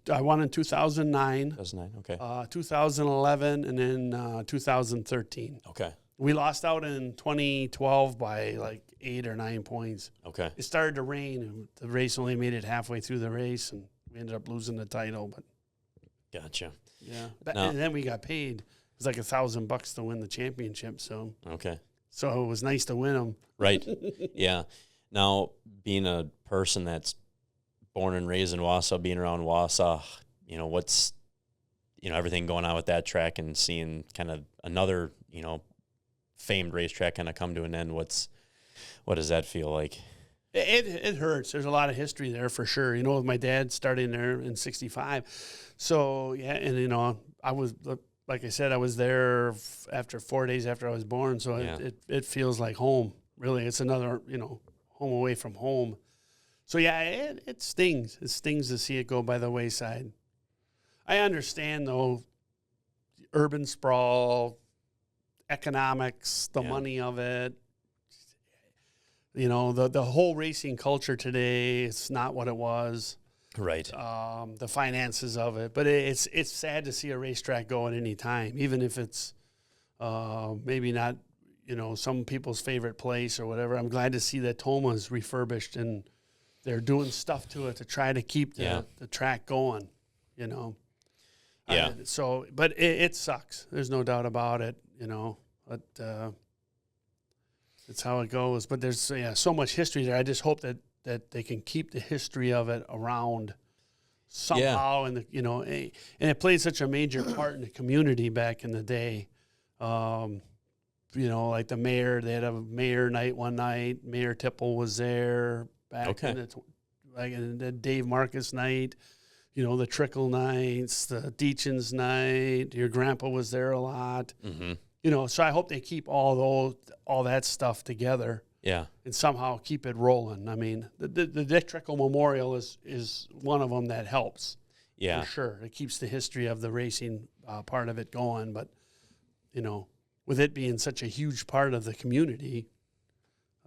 2009. 2009, okay. 2011, and then 2013. Okay. We lost out in 2012 by like 8 or 9 points. Okay. It started to rain, and the race only made it halfway through the race, and we ended up losing the title. But gotcha. yeah, and then we got paid was like $1,000 to win the championship. So Okay. So it was nice to win them. Right. Yeah. Now, being a person that's born and raised in Wausau, being around Wausau, what's, everything going on with that track and seeing kind of another, famed racetrack kind of come to an end. What does that feel like? It hurts. There's a lot of history there for sure. With my dad starting there in '65. So, yeah, and, I was, like I said, I was there after 4 days after I was born. So it feels like home, really. It's another, home away from home. So, yeah, it stings. It stings to see it go by the wayside. I understand, though, urban sprawl, economics, the money of it. The whole racing culture today, it's not what it was. Right. The finances of it. But it's sad to see a racetrack go at any time, even if it's maybe not, some people's favorite place or whatever. I'm glad to see that Toma's refurbished and they're doing stuff to it to try to keep the track going, Yeah. But it sucks. There's no doubt about it, But it's how it goes. But there's so much history there. I just hope that they can keep the history of it around somehow. And and it played such a major part in the community back in the day. Like the mayor, they had a mayor night one night. Mayor Tipple was there back in the Dave Marcus night. The Trickle nights, the Deachin's night. Your grandpa was there a lot. Mm-hmm. So I hope they keep all that stuff together. Yeah. And somehow keep it rolling. I mean, the Dick Trickle Memorial is one of them that helps. Yeah. For sure. It keeps the history of the racing part of it going. But, with it being such a huge part of the community,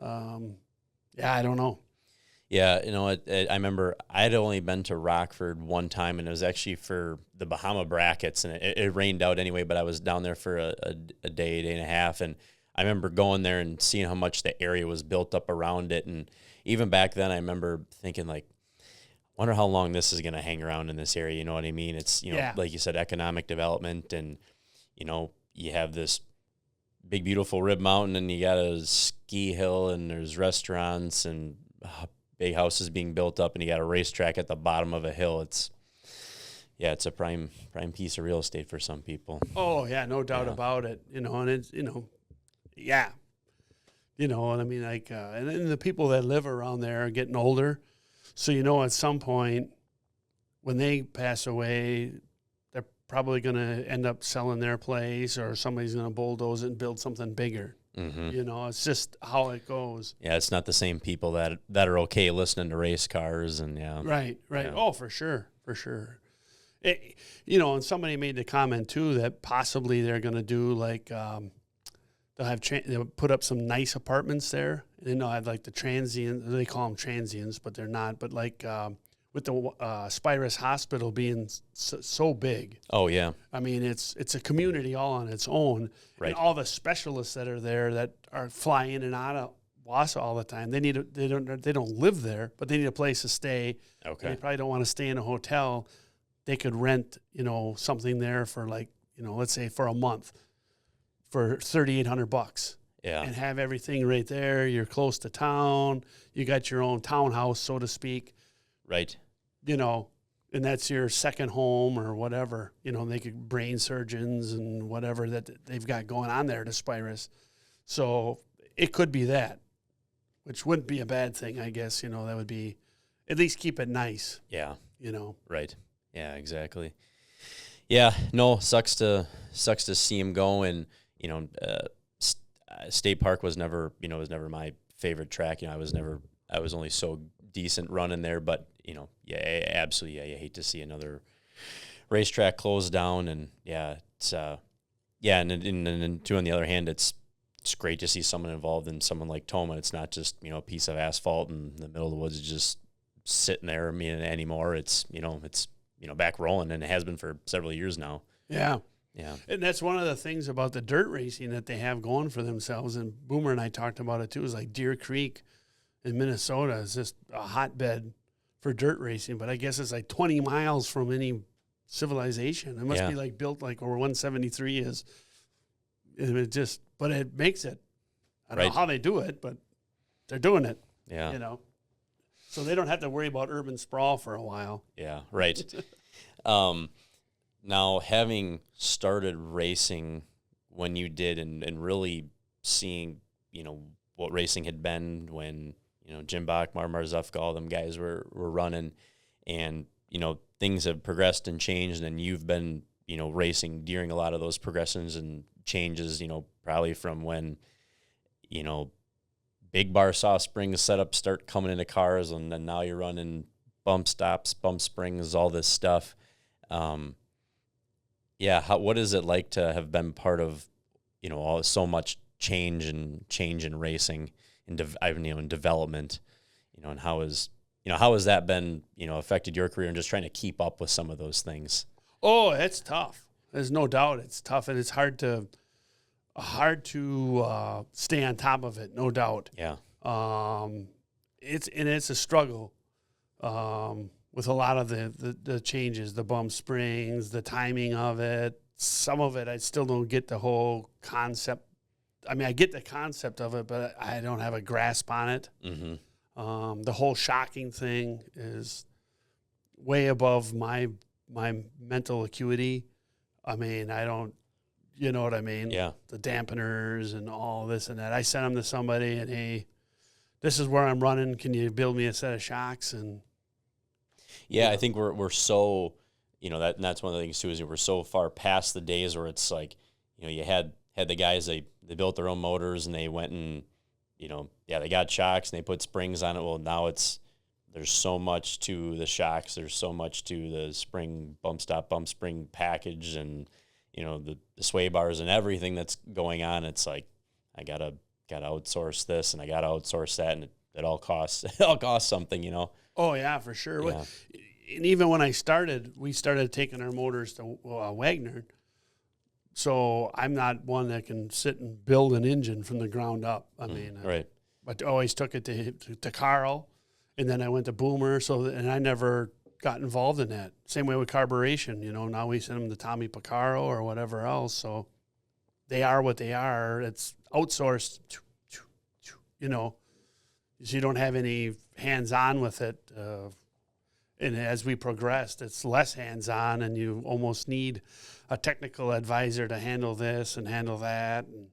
I don't know. Yeah, I remember I'd only been to Rockford one time, and it was actually for the Bahama Brackets, and it rained out anyway, but I was down there for a day and a half, and I remember going there and seeing how much the area was built up around it, and even back then I remember thinking, like, wonder how long this is going to hang around in this area, you know what I mean? It's, like you said, economic development, and, you have this big, beautiful Rib Mountain, and you got a ski hill, and there's restaurants, and big houses being built up, and you got a racetrack at the bottom of a hill. It's a prime piece of real estate for some people. Oh yeah, no doubt about it. And it's and I mean, like, and then the people that live around there are getting older, so at some point when they pass away, they're probably going to end up selling their place, or somebody's going to bulldoze it and build something bigger. Mm-hmm. It's just how it goes. Yeah, it's not the same people that are okay listening to race cars and Right. Yeah. Oh, for sure. And somebody made the comment too that possibly they're going to do like they'll put up some nice apartments there. And I'd like the transient. They call them transients, but they're not. But like with the Spirus Hospital being so big. Oh yeah. I mean, it's a community all on its own. Right. And all the specialists that are there that are flying in and out of Wausau all the time. They don't live there, but they need a place to stay. Okay. They probably don't want to stay in a hotel. They could rent, something there for like, let's say for a month for $3,800. Yeah. And have everything right there. You're close to town. You got your own townhouse, so to speak. Right. And that's your second home or whatever. They could brain surgeons and whatever that they've got going on there to Spirus. So it could be that, which wouldn't be a bad thing, I guess. That would be, at least keep it nice. Yeah. Right. Yeah, exactly. Yeah, no, sucks to see him go. And, State Park was never my favorite track. I was only so decent running there, but absolutely. Yeah, you hate to see another racetrack close down, and it's and too, on the other hand, it's great to see someone involved in someone like Toma. It's not just a piece of asphalt in the middle of the woods just sitting there. Anymore. It's it's back rolling, and it has been for several years now. Yeah. Yeah. And that's one of the things about the dirt racing that they have going for themselves. And Boomer and I talked about it too. Is like Deer Creek in Minnesota is just a hotbed for dirt racing, but I guess it's like 20 miles from any civilization. It must be like built like where 173 is. But it makes it. I don't know how they do it, but they're doing it. Yeah. You know, so they don't have to worry about urban sprawl for a while. Yeah. Right. Now, having started racing when you did, and really seeing, you know, what racing had been when, you know, Jim Bach, Mar Zufka, all them guys were running, and, you know, things have progressed and changed, and you've been, you know, racing during a lot of those progressions and changes, you know, probably from when, you know, big bar soft springs setups start coming into cars, and then now you're running bump stops, bump springs, all this stuff. What is it like to have been part of, you know, so much change in racing and in development, you know, and how has that been, you know, affected your career and just trying to keep up with some of those things? Oh, it's tough. There's no doubt it's tough, and it's hard to stay on top of it. No doubt. Yeah. It's a struggle. With a lot of the changes, the bump springs, the timing of it. Some of it I still don't get the whole concept. I mean, I get the concept of it, but I don't have a grasp on it. Mm-hmm. The whole shocking thing is way above my mental acuity. I mean, I don't, you know what I mean? Yeah. The dampeners and all this and that. I send them to somebody and, hey, this is where I'm running. Can you build me a set of shocks? And I think we're so, you know, that's one of the things too, is we're so far past the days where it's like, you know, you had the guys, they built their own motors and they went and, you know, they got shocks and they put springs on it. Well, now there's so much to the shocks. There's so much to the spring bump stop, bump spring package, and, you know, the sway bars and everything that's going on. It's like, I gotta outsource this and I gotta outsource that, and it all costs something, you know? Oh yeah, for sure. Yeah. And even when we started taking our motors to Wagner. So I'm not one that can sit and build an engine from the ground up. I mean, right. But I always took it to Carl, and then I went to Boomer. And I never got involved in that. Same way with carburation. You know, now we send them to Tommy Picaro or whatever else. So they are what they are. It's outsourced. You know, so you don't have any hands-on with it. And as we progressed, it's less hands-on, and you almost need a technical advisor to handle this and handle that, and,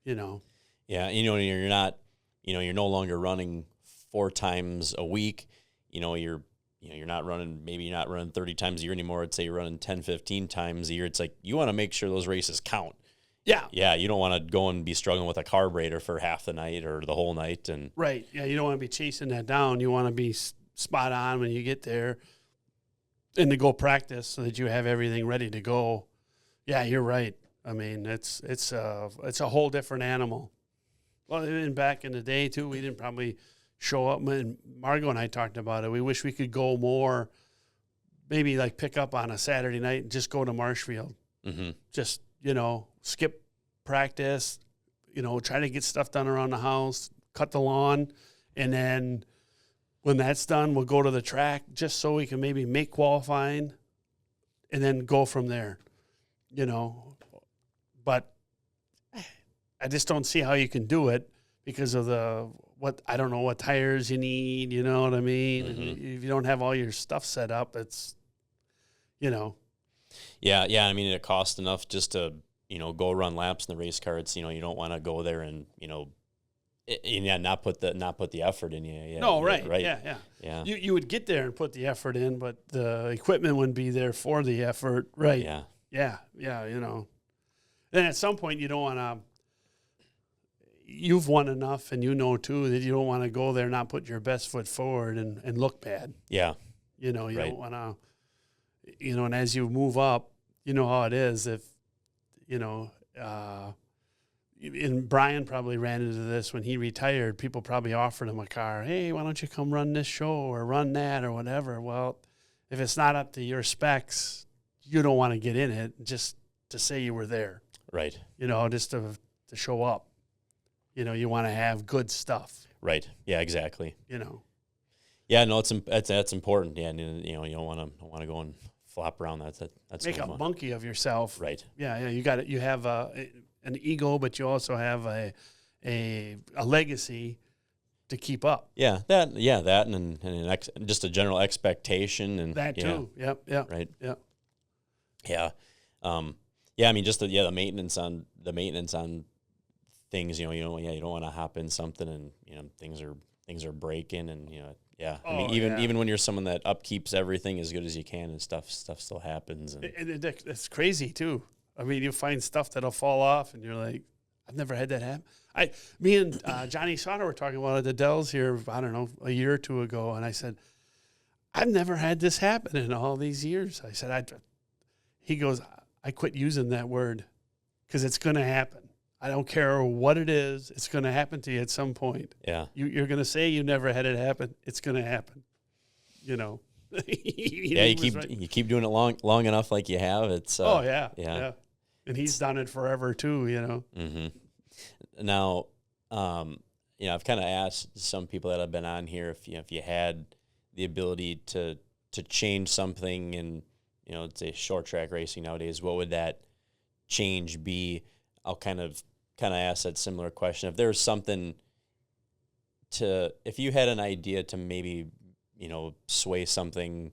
you know. Yeah, you know, you're no longer running 4 times a week. You know, you're not running 30 times a year anymore. I'd say you're running 10, 15 times a year. It's like you want to make sure those races count. Yeah. Yeah, you don't want to go and be struggling with a carburetor for half the night or the whole night. And right. Yeah, you don't want to be chasing that down. You want to be spot on when you get there and to go practice so that you have everything ready to go. Yeah, you're right. I mean, it's a whole different animal. Well, and back in the day too, we didn't probably show up. And Margo and I talked about it. We wish we could go more, maybe like pick up on a Saturday night and just go to Marshfield. Mm-hmm. Just, you know, skip practice, you know, try to get stuff done around the house, cut the lawn, and then when that's done, we'll go to the track just so we can maybe make qualifying and then go from there, you know. But I just don't see how you can do it because of I don't know what tires you need, you know what I mean? Mm-hmm. And if you don't have all your stuff set up, it's, you know. Yeah, I mean, it costs enough just to, you know, go run laps in the race car. It's, you know, you don't want to go there and, you know, not put the effort in. Yeah. No, right. Yeah. You would get there and put the effort in, but the equipment wouldn't be there for the effort. Right. Yeah. You know. Then at some point you don't want to. You've won enough, and you know too that you don't want to go there and not put your best foot forward and look bad. Yeah. You know, you don't want to. You know, and as you move up, you know how it is. If you know. And Brian probably ran into this when he retired. People probably offered him a car. Hey, why don't you come run this show or run that or whatever? Well, if it's not up to your specs, you don't want to get in it just to say you were there. Right. You know, just to show up. You know, you want to have good stuff. Right. Yeah, exactly. You know. Yeah, no, that's important. Yeah, and, you know, you don't want to go and flop around. That's make no a fun. monkey of yourself. Right. Yeah. You got it. You have an ego, but you also have a legacy to keep up. Yeah, that and just a general expectation and That too. Yep. Right. Yep. Yeah. Yeah, I mean just the maintenance on things, you don't want to hop in something and things are breaking and I mean even when you're someone that upkeeps everything as good as you can and stuff still happens and it's crazy too. I mean, you find stuff that'll fall off and you're like, I've never had that happen. Me and Johnny Sauter were talking about it at the Dells here, I don't know, a year or two ago, and I said, I've never had this happen in all these years. I said, he goes, I quit using that word because it's going to happen. I don't care what it is. It's going to happen to you at some point. Yeah. You're going to say you never had it happen. It's going to happen. Yeah, you keep doing it long enough like you have. It's yeah. And he's done it forever too, Mm-hmm. Now, I've kind of asked some people that have been on here if you had the ability to change something in let's say short track racing nowadays, what would that change be? I'll kind of ask that similar question. If there was something if you had an idea to maybe sway something,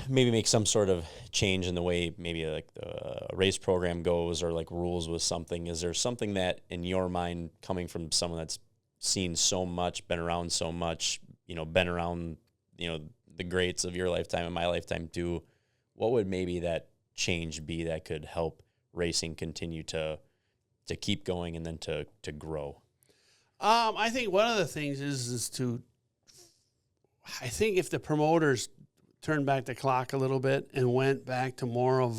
maybe make some sort of change in the way maybe like the race program goes or like rules with something, is there something that in your mind, coming from someone that's seen so much, been around so much, been around the greats of your lifetime and my lifetime too, what would maybe that change be that could help racing continue to keep going and then to grow? I think one of the things I think if the promoters turned back the clock a little bit and went back to more of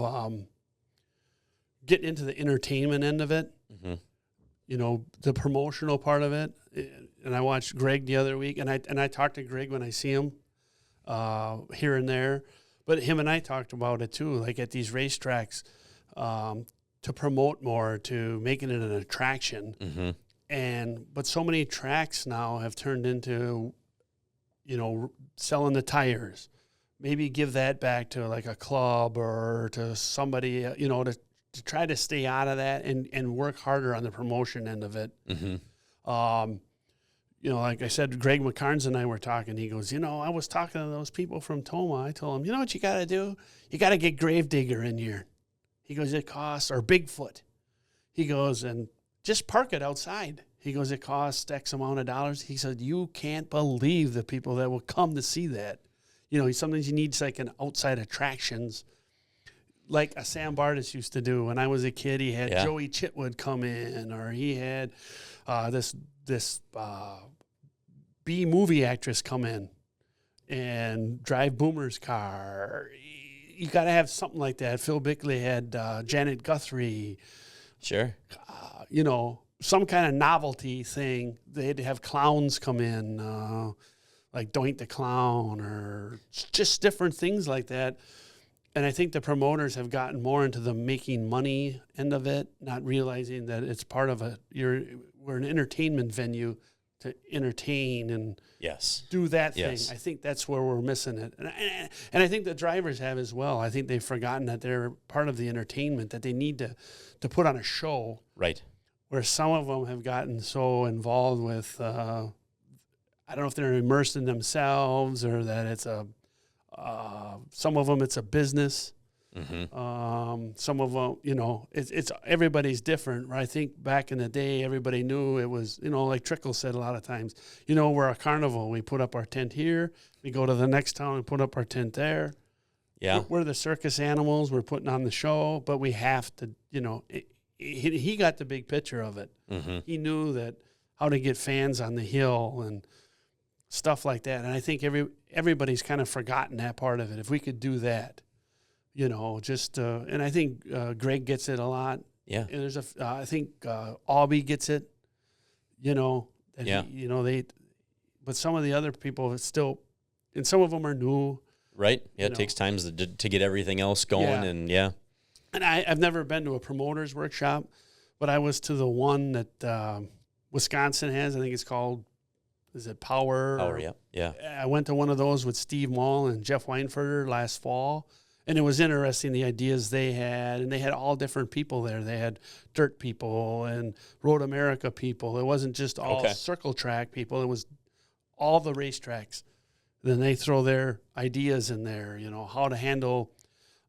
getting into the entertainment end of it, the promotional part of it. And I watched Greg the other week, and I talked to Greg when I see him here and there. But him and I talked about it too, like at these racetracks, to promote more, to making it an attraction. Mm-hmm. But so many tracks now have turned into, selling the tires. Maybe give that back to like a club or to somebody, to try to stay out of that and work harder on the promotion end of it. Mm-hmm. Like I said, Greg McCarnes and I were talking. He goes, I was talking to those people from Toma. I told him, you know what you got to do? You got to get Gravedigger in here. He goes, it costs, or Bigfoot. He goes, and just park it outside. He goes, it costs X amount of dollars. He said, you can't believe the people that will come to see that. Sometimes you need like an outside attractions, like a Sam Bardis used to do. When I was a kid, he had Joey Chitwood come in, or he had this B movie actress come in and drive Boomer's car. You got to have something like that. Phil Bickley had Janet Guthrie. Sure. Some kind of novelty thing. They'd have clowns come in, like Doink the Clown, or just different things like that. And I think the promoters have gotten more into the making money end of it, not realizing that it's part of we're an entertainment venue to entertain and do that thing. Yes. I think that's where we're missing it. And I think the drivers have as well. I think they've forgotten that they're part of the entertainment, that they need to put on a show. Right. Where some of them have gotten so involved with, I don't know if they're immersed in themselves or that it's some of them it's a business. Mm-hmm. Some of them, it's everybody's different. Right? I think back in the day, everybody knew it was, like Trickle said a lot of times, we're a carnival. We put up our tent here. We go to the next town and put up our tent there. Yeah. We're the circus animals. We're putting on the show, but we have to, he got the big picture of it. Mm-hmm. He knew that how to get fans on the hill and stuff like that. And I think everybody's kind of forgotten that part of it. If we could do that, and I think Greg gets it a lot. Yeah. And there's I think Aubie gets it, but some of the other people it's still, and some of them are new. Right. Yeah. It takes time to get everything else going. And And I've never been to a promoter's workshop, but I was to the one that Wisconsin has. I think it's called, is it Power? Power, yeah. I went to one of those with Steve Mall and Jeff Weinfurter last fall. And it was interesting, the ideas they had, and they had all different people there. They had dirt people and Road America people. It wasn't just all circle track people. It was all the racetracks. Then they throw their ideas in there, how to handle,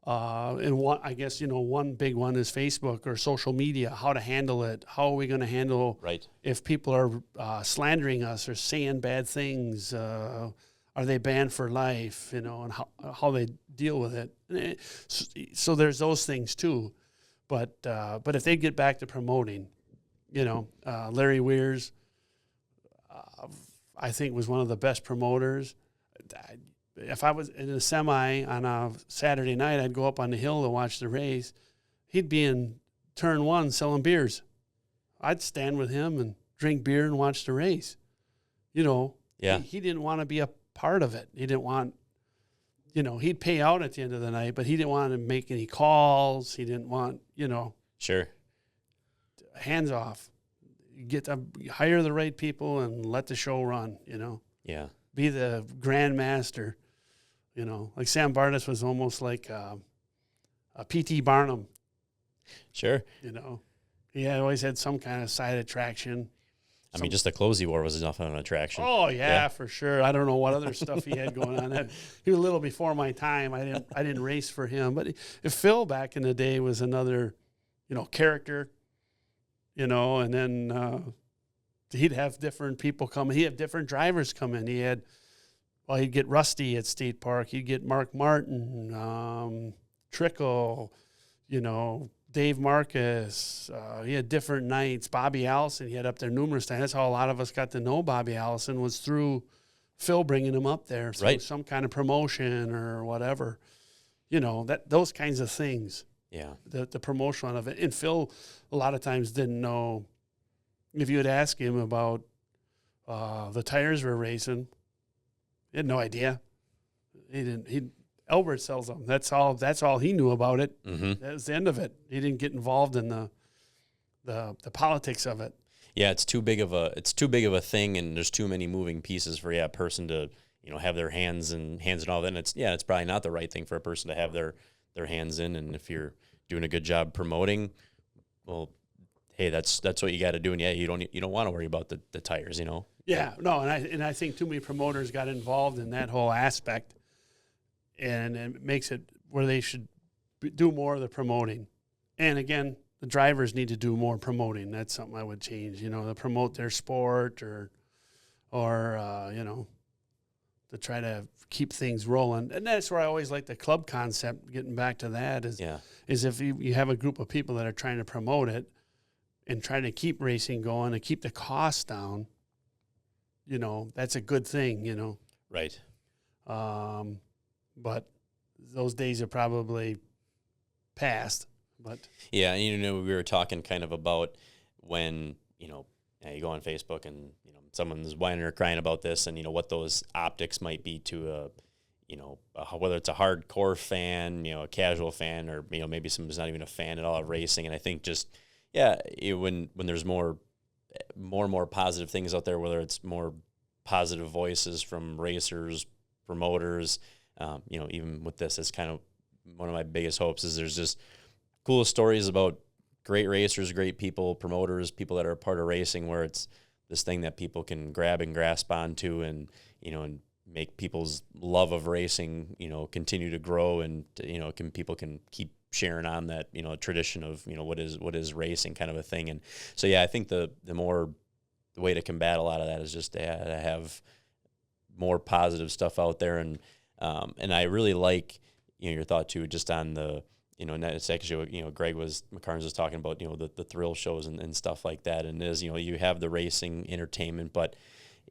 and one big one is Facebook or social media, how to handle it. How are we going to handle if people are slandering us or saying bad things? Are they banned for life, and how they deal with it. So there's those things too. But if they get back to promoting, Larry Weirs, I think was one of the best promoters. If I was in a semi on a Saturday night, I'd go up on the hill to watch the race. He'd be in turn 1 selling beers. I'd stand with him and drink beer and watch the race. He didn't want to be a part of it. He didn't want, he'd pay out at the end of the night, but he didn't want to make any calls. He didn't want, Sure. Hands off. Get to hire the right people and let the show run, Yeah. Be the grandmaster, like Sam Bardas was almost like a P.T. Barnum. Sure. He always had some kind of side attraction. I mean, just the clothes he wore was enough of an attraction. Oh yeah, for sure. I don't know what other stuff he had going on. He was a little before my time. I didn't race for him, but if Phil back in the day was another, character, and then he'd have different people come. He'd have different drivers come in. He'd get Rusty at State Park. He'd get Mark Martin, Trickle, Dave Marcus. He had different nights. Bobby Allison, he had up there numerous times. That's how a lot of us got to know Bobby Allison, was through Phil bringing him up there through some kind of promotion or whatever. Those kinds of things. Yeah. The promotion of it. And Phil a lot of times didn't know. If you would ask him about the tires we're racing, he had no idea. He didn't. Albert sells them. That's all he knew about it. Mm-hmm. That was the end of it. He didn't get involved in the politics of it. Yeah, it's too big of a thing, and there's too many moving pieces for a person to have their hands and all that. And it's probably not the right thing for a person to have their hands in. And if you're doing a good job promoting, well, hey, that's what you got to do. And you don't want to worry about the tires, Yeah, no, and I think too many promoters got involved in that whole aspect, and it makes it where they should do more of the promoting. And again, the drivers need to do more promoting. That's something I would change. To promote their sport or to try to keep things rolling. And that's where I always like the club concept. Getting back to that is if you have a group of people that are trying to promote it and trying to keep racing going and keep the costs down, that's a good thing, Right. But those days are probably past. But yeah, we were talking kind of about when, you go on Facebook and, someone's whining or crying about this and, what those optics might be to whether it's a hardcore fan, a casual fan, or, maybe someone's not even a fan at all of racing. And I think just, when there's more and more positive things out there, whether it's more positive voices from racers, promoters, even with this, it's kind of one of my biggest hopes is there's just cool stories about great racers, great people, promoters, people that are a part of racing, where it's this thing that people can grab and grasp onto and, and make people's love of racing, continue to grow, and, people can keep sharing on that, tradition of, what is racing kind of a thing. And so, I think the way to combat a lot of that is just to have more positive stuff out there. And I really like, your thought too, just on the, and that's actually what, McCarnes was talking about, the thrill shows and stuff like that. And you have the racing entertainment, but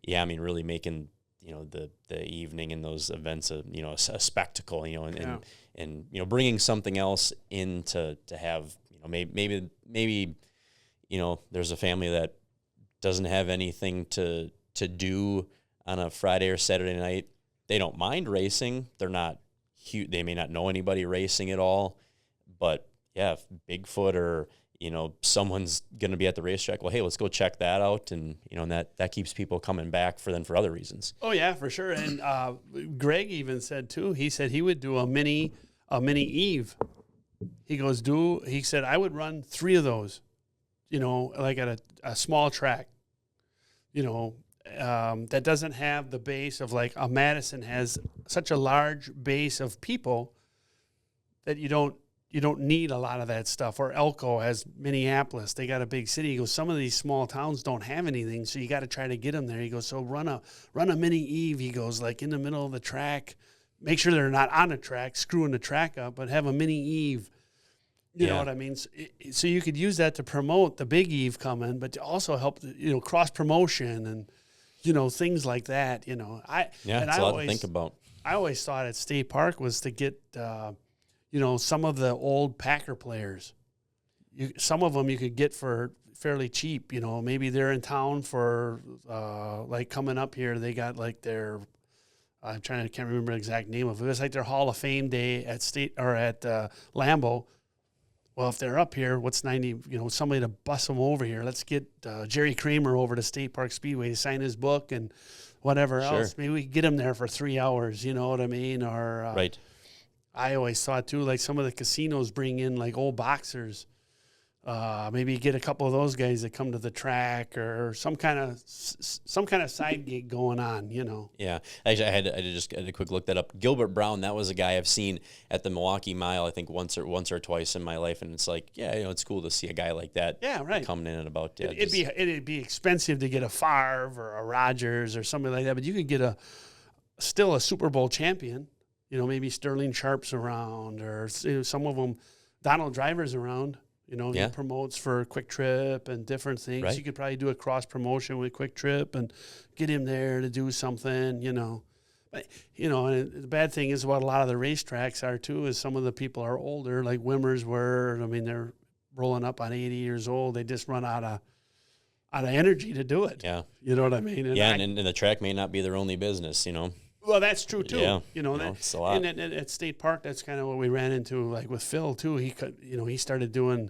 really making, the evening and those events, a spectacle, and bringing something else in to have, maybe, there's a family that doesn't have anything to do on a Friday or Saturday night. They don't mind racing. They're not huge. They may not know anybody racing at all, but if Bigfoot or, someone's going to be at the racetrack, well, hey, let's go check that out. And, and that keeps people coming back for other reasons. Oh yeah, for sure. And Greg even said too, he said he would do a mini a mini Eve. He goes, he said, I would run 3 of those, like at a small track, that doesn't have the base of like a Madison has such a large base of people that you don't need a lot of that stuff. Or Elko has Minneapolis. They got a big city. He goes, some of these small towns don't have anything, so you got to try to get them there. He goes, so run a mini Eve. He goes, like in the middle of the track. Make sure they're not on the track, screwing the track up, but have a mini Eve. You know what I mean? So you could use that to promote the big Eve coming, but to also help, cross promotion and, things like that. It's a lot to think about. I always thought at State Park was to get, some of the old Packer players. Some of them you could get for fairly cheap. Maybe they're in town for like coming up here. They got like their, I can't remember the exact name of it. It was like their Hall of Fame day at Lambeau. Well, if they're up here, what's 90? Somebody to bus them over here. Let's get Jerry Kramer over to State Park Speedway to sign his book and whatever else. Maybe we could get him there for 3 hours. You know what I mean? Or right. I always thought too, like some of the casinos bring in like old boxers. Maybe get a couple of those guys that come to the track or some kind of side gig going on, Yeah, actually, I just had a quick look that up. Gilbert Brown, that was a guy I've seen at the Milwaukee Mile, I think once or twice in my life, and it's like, it's cool to see a guy like that. Yeah, right. Coming in and about. Yeah, it'd be expensive to get a Favre or a Rodgers or something like that, but you could get still a Super Bowl champion. Maybe Sterling Sharp's around, or some of them, Donald Driver's around. He promotes for Quick Trip and different things. Right. You could probably do a cross promotion with Quick Trip and get him there to do something, But, and the bad thing is what a lot of the racetracks are too is some of the people are older, like Wimmers were. I mean, they're rolling up on 80 years old. They just run out of energy to do it. Yeah. You know what I mean? And the track may not be their only business, Well, that's true too. Yeah, it's a lot. And at State Park, that's kind of what we ran into, like with Phil too. He started doing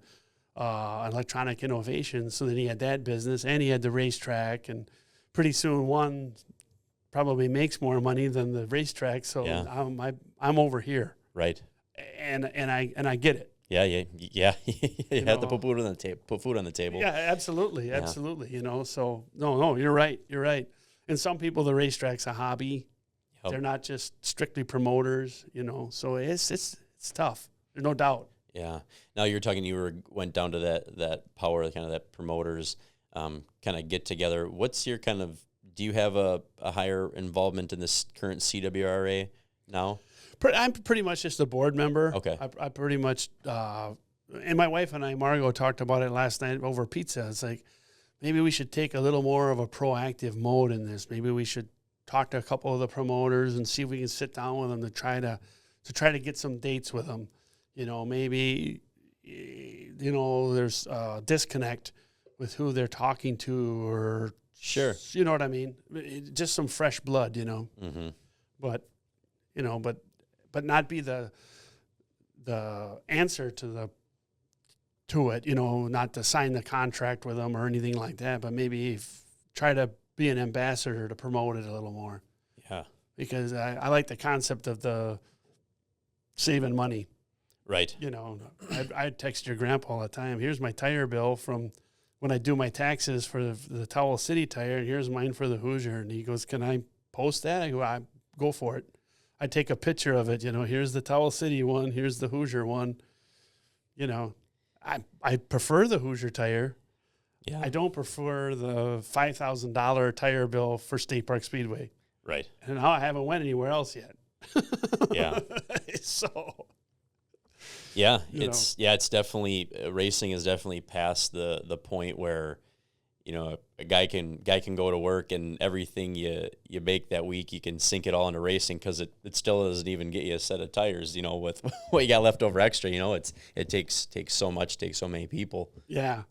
electronic innovation, so then he had that business and he had the racetrack, and pretty soon one probably makes more money than the racetrack. So I'm over here, right? And I get it. Yeah. You have to put food on the table. Yeah, absolutely. So no, you're right. And some people, the racetrack's a hobby. They're not just strictly promoters, So it's tough. There's no doubt. Yeah. Now you're talking. Went down to that power, kind of that promoters, kind of get together. What's your kind of? Do you have a higher involvement in this current CWRA now? I'm pretty much just a board member. Okay. I pretty much, and my wife and I, Margot, talked about it last night over pizza. It's like maybe we should take a little more of a proactive mode in this. Maybe we should talk to a couple of the promoters and see if we can sit down with them to try to get some dates with them. Maybe there's a disconnect with who they're talking to, or sure, you know what I mean. Just some fresh blood, Mm-hmm. But but not be the answer to it. Not to sign the contract with them or anything like that. But maybe try to be an ambassador to promote it a little more. Yeah. Because I like the concept of the saving money. Right. I text your grandpa all the time. Here's my tire bill from when I do my taxes for the Towel City tire, and here's mine for the Hoosier. And he goes, can I post that? I go, go for it. I take a picture of it. Here's the Towel City one. Here's the Hoosier one. I prefer the Hoosier tire. Yeah. I don't prefer the $5,000 tire bill for State Park Speedway. Right. And I haven't went anywhere else yet. Yeah. So. Yeah, it's definitely racing is definitely past the point where, a guy can go to work and everything you make that week, you can sink it all into racing because it still doesn't even get you a set of tires, with what you got left over extra. It takes so much, takes so many people. Yeah.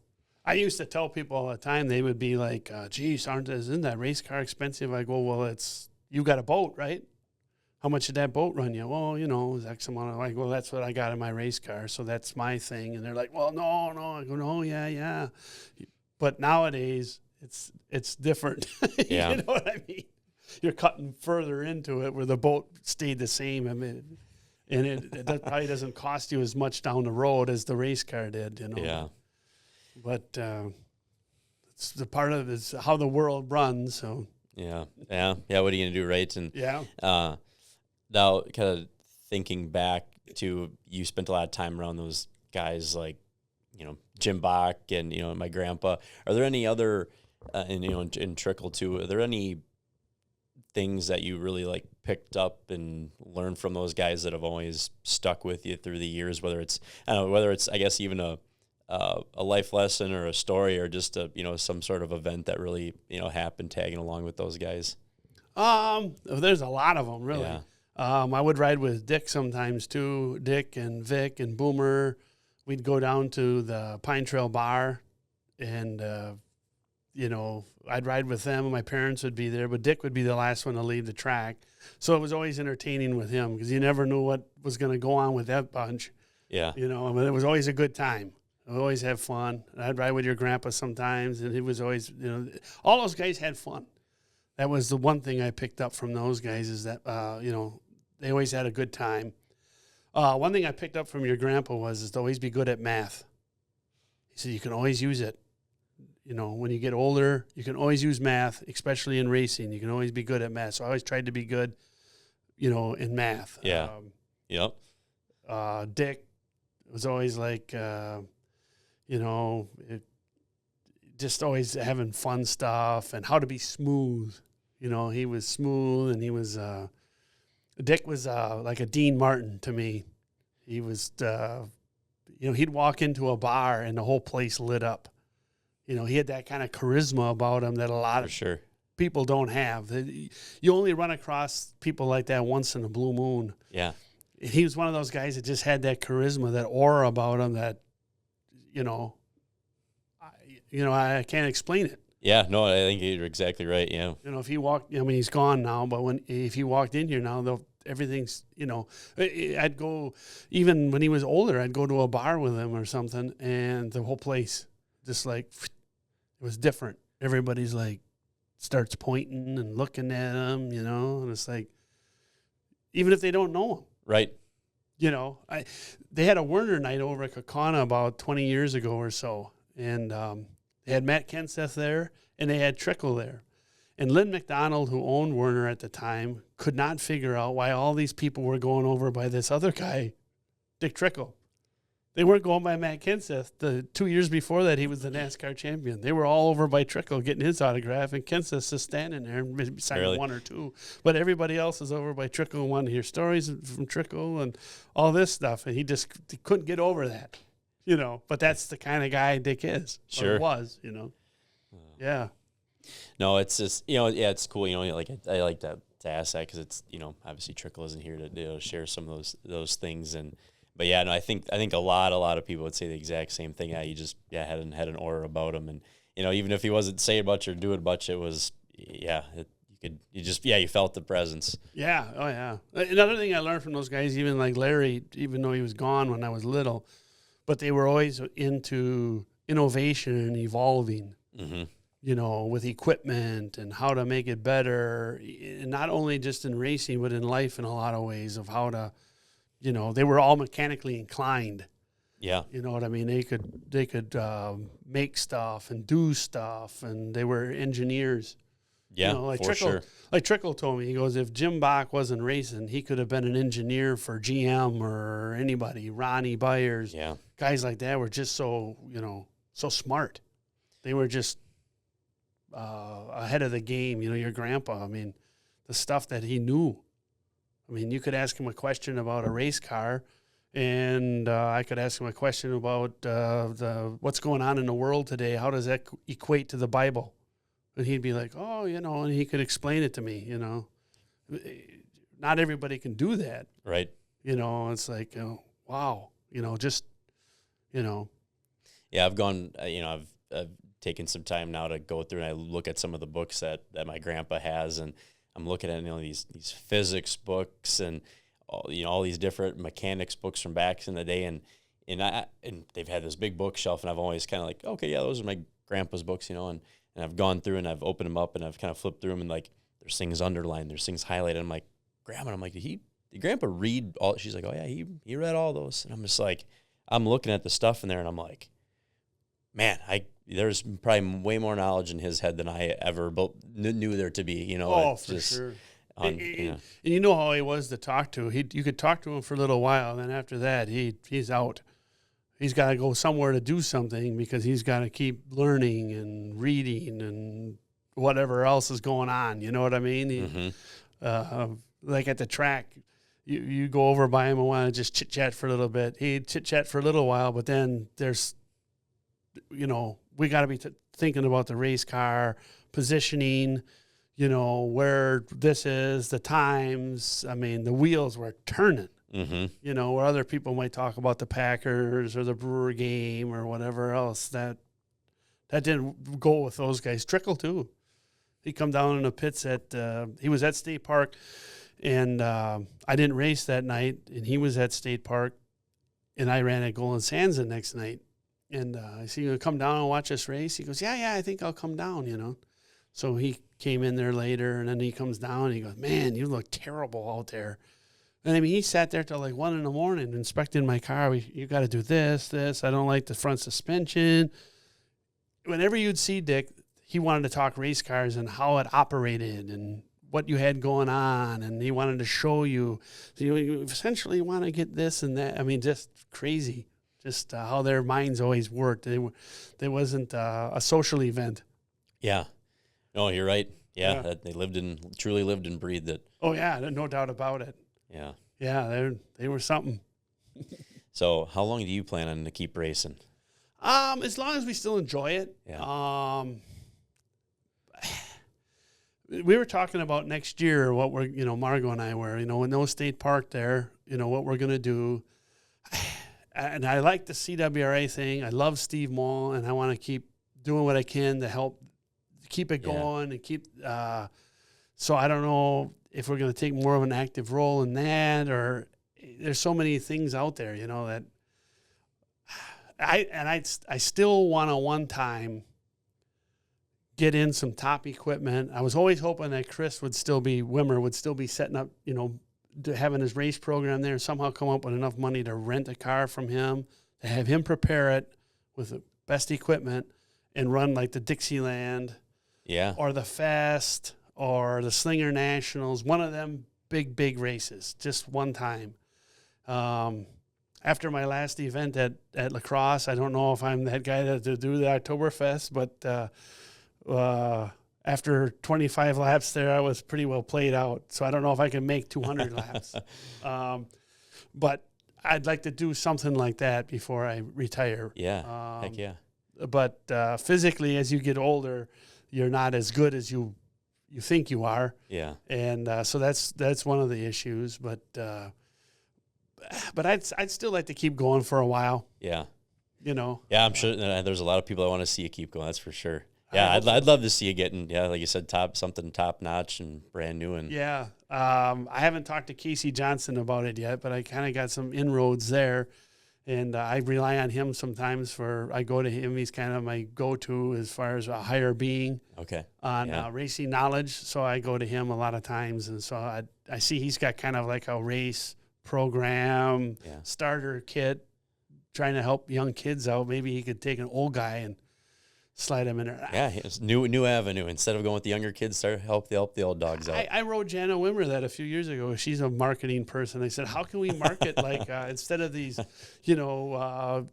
I used to tell people all the time, they would be like, geez, isn't that race car expensive? I go, well, you got a boat, right? How much did that boat run you? Well, it was X amount. I'm like, well, that's what I got in my race car, so that's my thing. And they're like, well, no. I go, no, yeah. But nowadays, it's different. Yeah. You know what I mean? You're cutting further into it where the boat stayed the same. I mean, And that probably doesn't cost you as much down the road as the race car did, Yeah. But it's the part of it's how the world runs. So Yeah. What are you gonna do, right? And yeah, now kind of thinking back to, you spent a lot of time around those guys like, Jim Bach and, my grandpa. Are there any other, and, in Trickle too, are there any things that you really like picked up and learned from those guys that have always stuck with you through the years, whether it's, I guess even a life lesson or a story or just some sort of event that really, happened tagging along with those guys? There's a lot of them, really. Yeah. I would ride with Dick sometimes too, Dick and Vic and Boomer. We'd go down to the Pine Trail Bar and, I'd ride with them and my parents would be there, but Dick would be the last one to leave the track. So it was always entertaining with him because you never knew what was going to go on with that bunch. Yeah. It was always a good time. I always have fun. I'd ride with your grandpa sometimes, and it was always, all those guys had fun. That was the one thing I picked up from those guys is that, they always had a good time. One thing I picked up from your grandpa is to always be good at math. He said you can always use it. When you get older, you can always use math, especially in racing. You can always be good at math. So I always tried to be good, in math. Yeah. Yep. Dick was always like, just always having fun stuff and how to be smooth. He was smooth and he was, Dick was like a Dean Martin to me. He was, he'd walk into a bar and the whole place lit up. He had that kind of charisma about him that a lot of people don't have. You only run across people like that once in a blue moon. Yeah. He was one of those guys that just had that charisma, that aura about him that, I can't explain it. Yeah, no, I think you're exactly right. Yeah. If he walked, he's gone now, but if he walked in here now, everything's, I'd go, even when he was older, I'd go to a bar with him or something, and the whole place just like, it was different. Everybody's like, starts pointing and looking at him, and it's like, even if they don't know him. Right. They had a Werner night over at Kaukauna about 20 years ago or so, and they had Matt Kenseth there, and they had Trickle there. And Lynn McDonald, who owned Werner at the time, could not figure out why all these people were going over by this other guy, Dick Trickle. They weren't going by Matt Kenseth. The 2 years before that, he was the NASCAR champion. They were all over by Trickle getting his autograph, and Kenseth's just standing there and signing one or two. But everybody else is over by Trickle and wanted to hear stories from Trickle and all this stuff. And he couldn't get over that, But that's the kind of guy Dick is. Sure. Or was, Yeah. No, it's just, it's cool. I like to ask that because it's, obviously Trickle isn't here to share some of those things. But yeah, no, I think a lot of people would say the exact same thing. Yeah, you just had an aura about him, and even if he wasn't saying much or doing much, it was you felt the presence. Yeah, oh yeah. Another thing I learned from those guys, even like Larry, even though he was gone when I was little, but they were always into innovation and evolving. Mm-hmm. With equipment and how to make it better, and not only just in racing, but in life in a lot of ways of how to. They were all mechanically inclined. Yeah. You know what I mean? They could make stuff and do stuff, and they were engineers. Yeah, like for Trickle, sure. Like Trickle told me, he goes, if Jim Bach wasn't racing, he could have been an engineer for GM or anybody, Ronnie Byers. Yeah. Guys like that were just so, so smart. They were just ahead of the game. Your grandpa, the stuff that he knew. You could ask him a question about a race car, and I could ask him a question about what's going on in the world today. How does that equate to the Bible? And he'd be like, oh, and he could explain it to me, Not everybody can do that. Right. It's like, wow, just. Yeah, I've gone, I've taken some time now to go through and I look at some of the books that my grandpa has, and I'm looking at these physics books and all these different mechanics books from back in the day, and they've had this big bookshelf, and I've always kind of like, okay, yeah, those are my grandpa's books, and I've gone through and I've opened them up and I've kind of flipped through them, and like there's things underlined, there's things highlighted. I'm like, Grandma, did he did Grandpa read all? She's like, oh yeah, he read all those. And I'm just like, I'm looking at the stuff in there, and I'm like, man, there's probably way more knowledge in his head than I ever knew there to be. You know, oh, for sure. And you know how he was to talk to. You could talk to him for a little while, and then after that, he's out. He's got to go somewhere to do something because he's got to keep learning and reading and whatever else is going on. You know what I mean? Like at the track, you go over by him and want to just chit-chat for a little bit. He'd chit-chat for a little while, but then there's, we got to be thinking about the race car, positioning, where this is, the times. I mean, the wheels were turning, where other people might talk about the Packers or the Brewer game or whatever else. That didn't go with those guys. Trickle, too. He come down in the pits he was at State Park, and I didn't race that night, and he was at State Park, and I ran at Golden Sands the next night. And I said, you going to come down and watch us race? He goes, yeah, I think I'll come down, So he came in there later, and then he comes down, and he goes, man, you look terrible out there. And I mean, he sat there till like 1 a.m. inspecting my car. You got to do this. I don't like the front suspension. Whenever you'd see Dick, he wanted to talk race cars and how it operated and what you had going on, and he wanted to show you. So you essentially want to get this and that. I mean, just crazy, just how their minds always worked. There wasn't a social event. Yeah. No, you're right. Yeah, that they truly lived and breathed it. Oh, yeah, no doubt about it. Yeah. Yeah, they were something. So how long do you plan on to keep racing? As long as we still enjoy it. Yeah. We were talking about next year what we're, Margo and I were, in no State Park there, what we're going to do. And I like the CWRA thing. I love Steve Moll, and I want to keep doing what I can to help keep it going and keep. So I don't know if we're going to take more of an active role in that, or there's so many things out there, that I still want to one time get in some top equipment. I was always hoping that Wimmer would still be setting up, having his race program there, and somehow come up with enough money to rent a car from him, to have him prepare it with the best equipment and run like the Dixieland or the Fest or the Slinger Nationals, one of them big races, just one time. After my last event at La Crosse, I don't know if I'm that guy to do the Oktoberfest, but after 25 laps there, I was pretty well played out. So I don't know if I can make 200 laps. But I'd like to do something like that before I retire. Yeah, heck yeah. But physically, as you get older, you're not as good as you think you are. Yeah. And so that's one of the issues. But I'd still like to keep going for a while. Yeah. Yeah, I'm sure there's a lot of people I want to see you keep going. That's for sure. Yeah, I'd love to see you getting, like you said, something top notch and brand new. And yeah, I haven't talked to Casey Johnson about it yet, but I kind of got some inroads there, and I rely on him sometimes. I go to him. He's kind of my go-to as far as a higher being. Okay. On racing knowledge, so I go to him a lot of times, and so I see he's got kind of like a race program starter kit, trying to help young kids out. Maybe he could take an old guy and slide him in there. Yeah, it's new avenue. Instead of going with the younger kids, help the old dogs out. I wrote Jana Wimmer that a few years ago. She's a marketing person. I said, how can we market like instead of these, the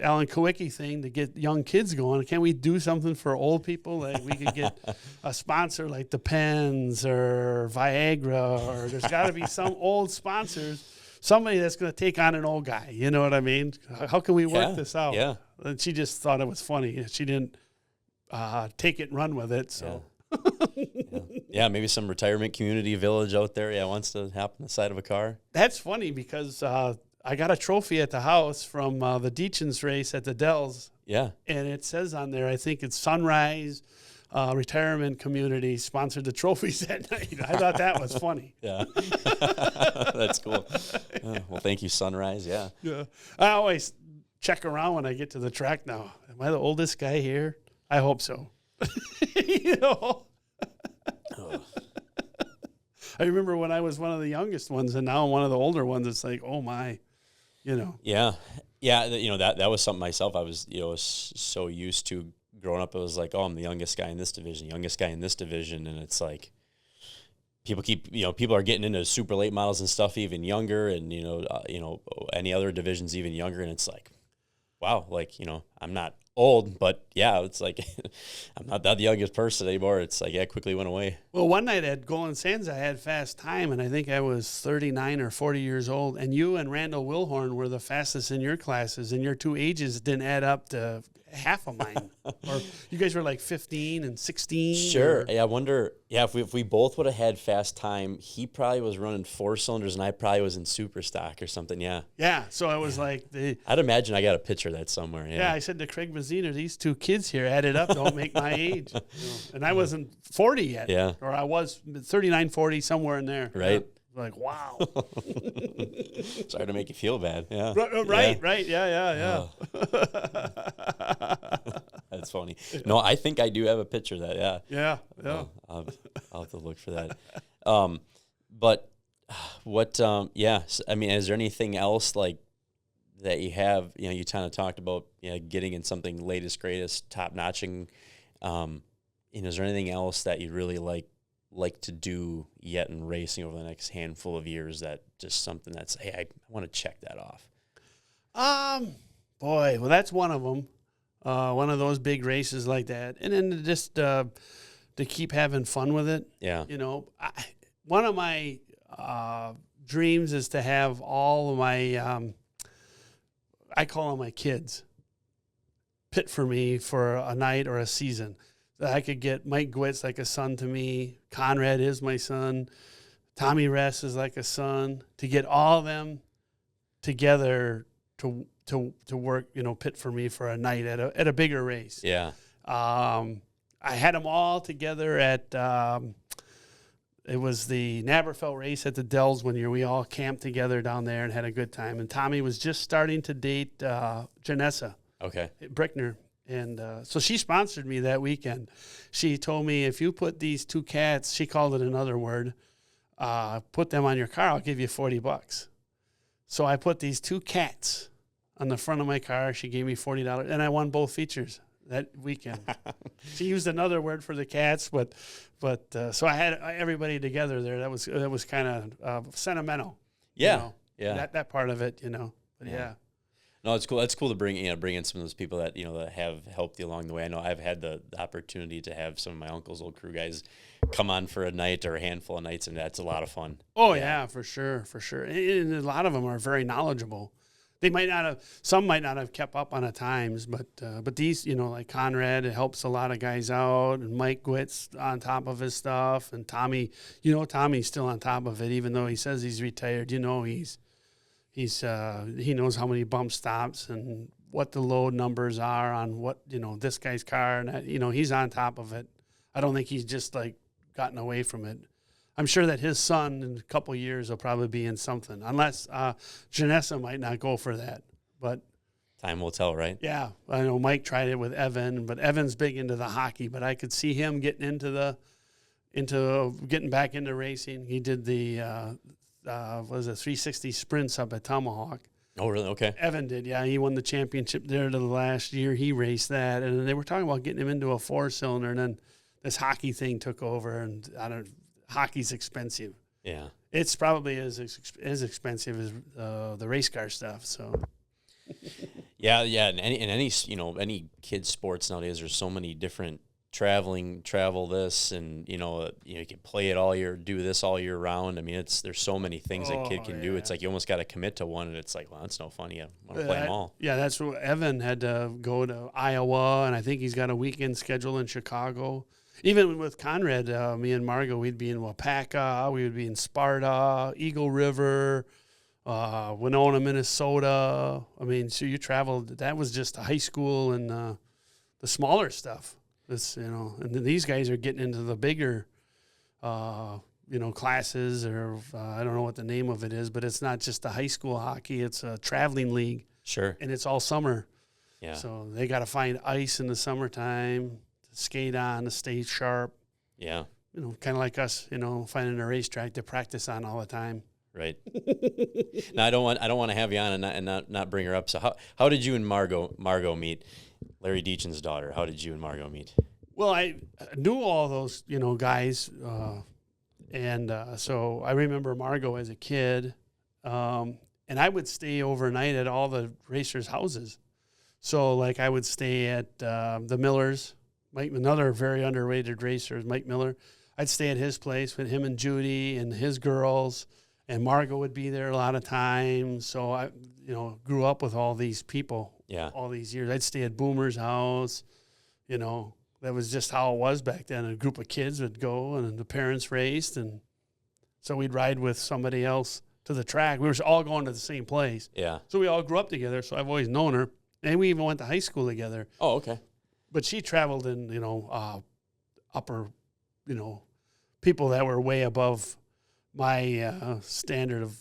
Alan Kowicki thing to get young kids going, can't we do something for old people? Like we could get a sponsor like the Pens or Viagra, or there's got to be some old sponsors. Somebody that's going to take on an old guy. You know what I mean? How can we work this out? Yeah. And she just thought it was funny. She didn't take it and run with it. So, yeah, maybe some retirement community village out there. Wants to hop on the side of a car. That's funny because I got a trophy at the house from the Deachens race at the Dells. Yeah. And it says on there, I think it's Sunrise Retirement Community sponsored the trophies that night. I thought that was funny. Yeah. That's cool. Well, thank you, Sunrise. Yeah. Yeah. I always check around when I get to the track now. Am I the oldest guy here? I hope so. I remember when I was one of the youngest ones, and now I'm one of the older ones. It's like, oh my, Yeah. Yeah. That was something myself. I was, so used to growing up. It was like, oh, I'm the youngest guy in this division, And it's like, people are getting into super late models and stuff even younger, and any other divisions even younger, and it's like, wow, like I'm not old, but yeah, it's like I'm not that the youngest person anymore. It's like, yeah, it quickly went away. Well, one night at Golden Sands, I had fast time, and I think I was 39 or 40 years old, and you and Randall Wilhorn were the fastest in your classes, and your two ages didn't add up to half of mine. Or you guys were like 15 and 16. Sure. I wonder, if we both would have had fast time, he probably was running 4 cylinders and I probably was in super stock or something. Yeah. Yeah. So I was like, I'd imagine I got a picture of that somewhere. Yeah. I said to Craig Mazzina, these two kids here added up don't make my age. And I wasn't 40 yet. Yeah. Or I was 39, 40, somewhere in there. Right. Yeah. Like, wow. Sorry to make you feel bad. Yeah. Right. Yeah. That's funny. No, I think I do have a picture of that. Yeah. Yeah. I'll have to look for that. But what, I mean, is there anything else like that you have, you kind of talked about, getting in something latest, greatest, top notching. Is there anything else that you really like to do yet in racing over the next handful of years, that just something that's, hey, I want to check that off? Boy, well, that's one of them. One of those big races like that. And then just to keep having fun with it. Yeah. One of my dreams is to have all of my, I call them my kids, pit for me for a night or a season. That I could get Mike Gwitz like a son to me. Conrad is my son. Tommy Ress is like a son. To get all of them together to work, pit for me for a night at a bigger race. Yeah. I had them all together at it was the Naberfeld race at the Dells one year. We all camped together down there and had a good time. And Tommy was just starting to date Janessa. Okay. Brickner. And so she sponsored me that weekend. She told me, if you put these two cats, she called it another word, put them on your car, I'll give you $40. So I put these two cats on the front of my car. She gave me $40, and I won both features that weekend. She used another word for the cats, but so I had everybody together there. That was kind of sentimental. Yeah, yeah. That part of it, But yeah. No, it's cool. That's cool to bring in some of those people that that have helped you along the way. I know I've had the opportunity to have some of my uncle's old crew guys come on for a night or a handful of nights, and that's a lot of fun. Oh yeah, for sure. And a lot of them are very knowledgeable. Some might not have kept up on the times, but these, like Conrad, it helps a lot of guys out, and Mike Gwitz on top of his stuff, and Tommy, Tommy's still on top of it, even though he says he's retired. He knows how many bump stops and what the load numbers are on what, this guy's car, and he's on top of it. I don't think he's just like gotten away from it. I'm sure that his son in a couple of years will probably be in something, unless Janessa might not go for that. But time will tell, right? Yeah, I know Mike tried it with Evan, but Evan's big into the hockey. But I could see him getting getting back into racing. He did the 360 sprints up at Tomahawk. Oh, really? Okay. Evan did, yeah. He won the championship there the last year. He raced that, and they were talking about getting him into a 4-cylinder, and then this hockey thing took over, and hockey's expensive. Yeah. It's probably as expensive as the race car stuff. So. Yeah. And any kids sports nowadays, there's so many different travel this, and you can play it all year, do this all year round. I mean, there's so many things a kid can do. It's like you almost got to commit to one, and it's like, well, that's no fun. You want to play them all. Yeah, that's what Evan had to go to Iowa, and I think he's got a weekend schedule in Chicago. Even with Conrad, me and Margo, we'd be in Wapaka, we would be in Sparta, Eagle River, Winona, Minnesota. I mean, so you traveled. That was just high school and the smaller stuff. And then these guys are getting into the bigger, classes, or I don't know what the name of it is, but it's not just the high school hockey. It's a traveling league. Sure. And it's all summer. Yeah. So they got to find ice in the summertime to skate on, to stay sharp. Yeah. kind of like us, finding a racetrack to practice on all the time. Right. Now I don't want to have you on and not bring her up. So how did you and Margot meet? Larry Deachin's daughter. How did you and Margot meet? Well, I knew all those guys, and so I remember Margot as a kid, and I would stay overnight at all the racers' houses. So like I would stay at the Millers, another very underrated racer, Mike Miller. I'd stay at his place with him and Judy and his girls. And Margot would be there a lot of times. So I, grew up with all these people all these years. I'd stay at Boomer's house. That was just how it was back then. A group of kids would go and the parents raced. And so we'd ride with somebody else to the track. We were all going to the same place. Yeah. So we all grew up together. So I've always known her. And we even went to high school together. Oh, okay. But she traveled in, upper, people that were way above my standard of,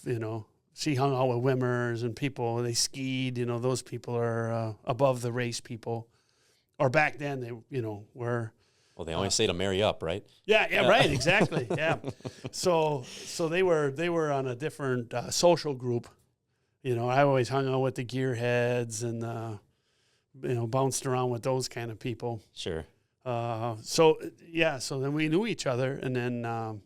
she hung out with Wimmers and people, they skied, those people are above the race people. Or back then they, were. Well, they always say to marry up, right? Yeah, right, exactly, yeah. So they were on a different social group. I always hung out with the gearheads and, bounced around with those kind of people. Sure. So then we knew each other, and then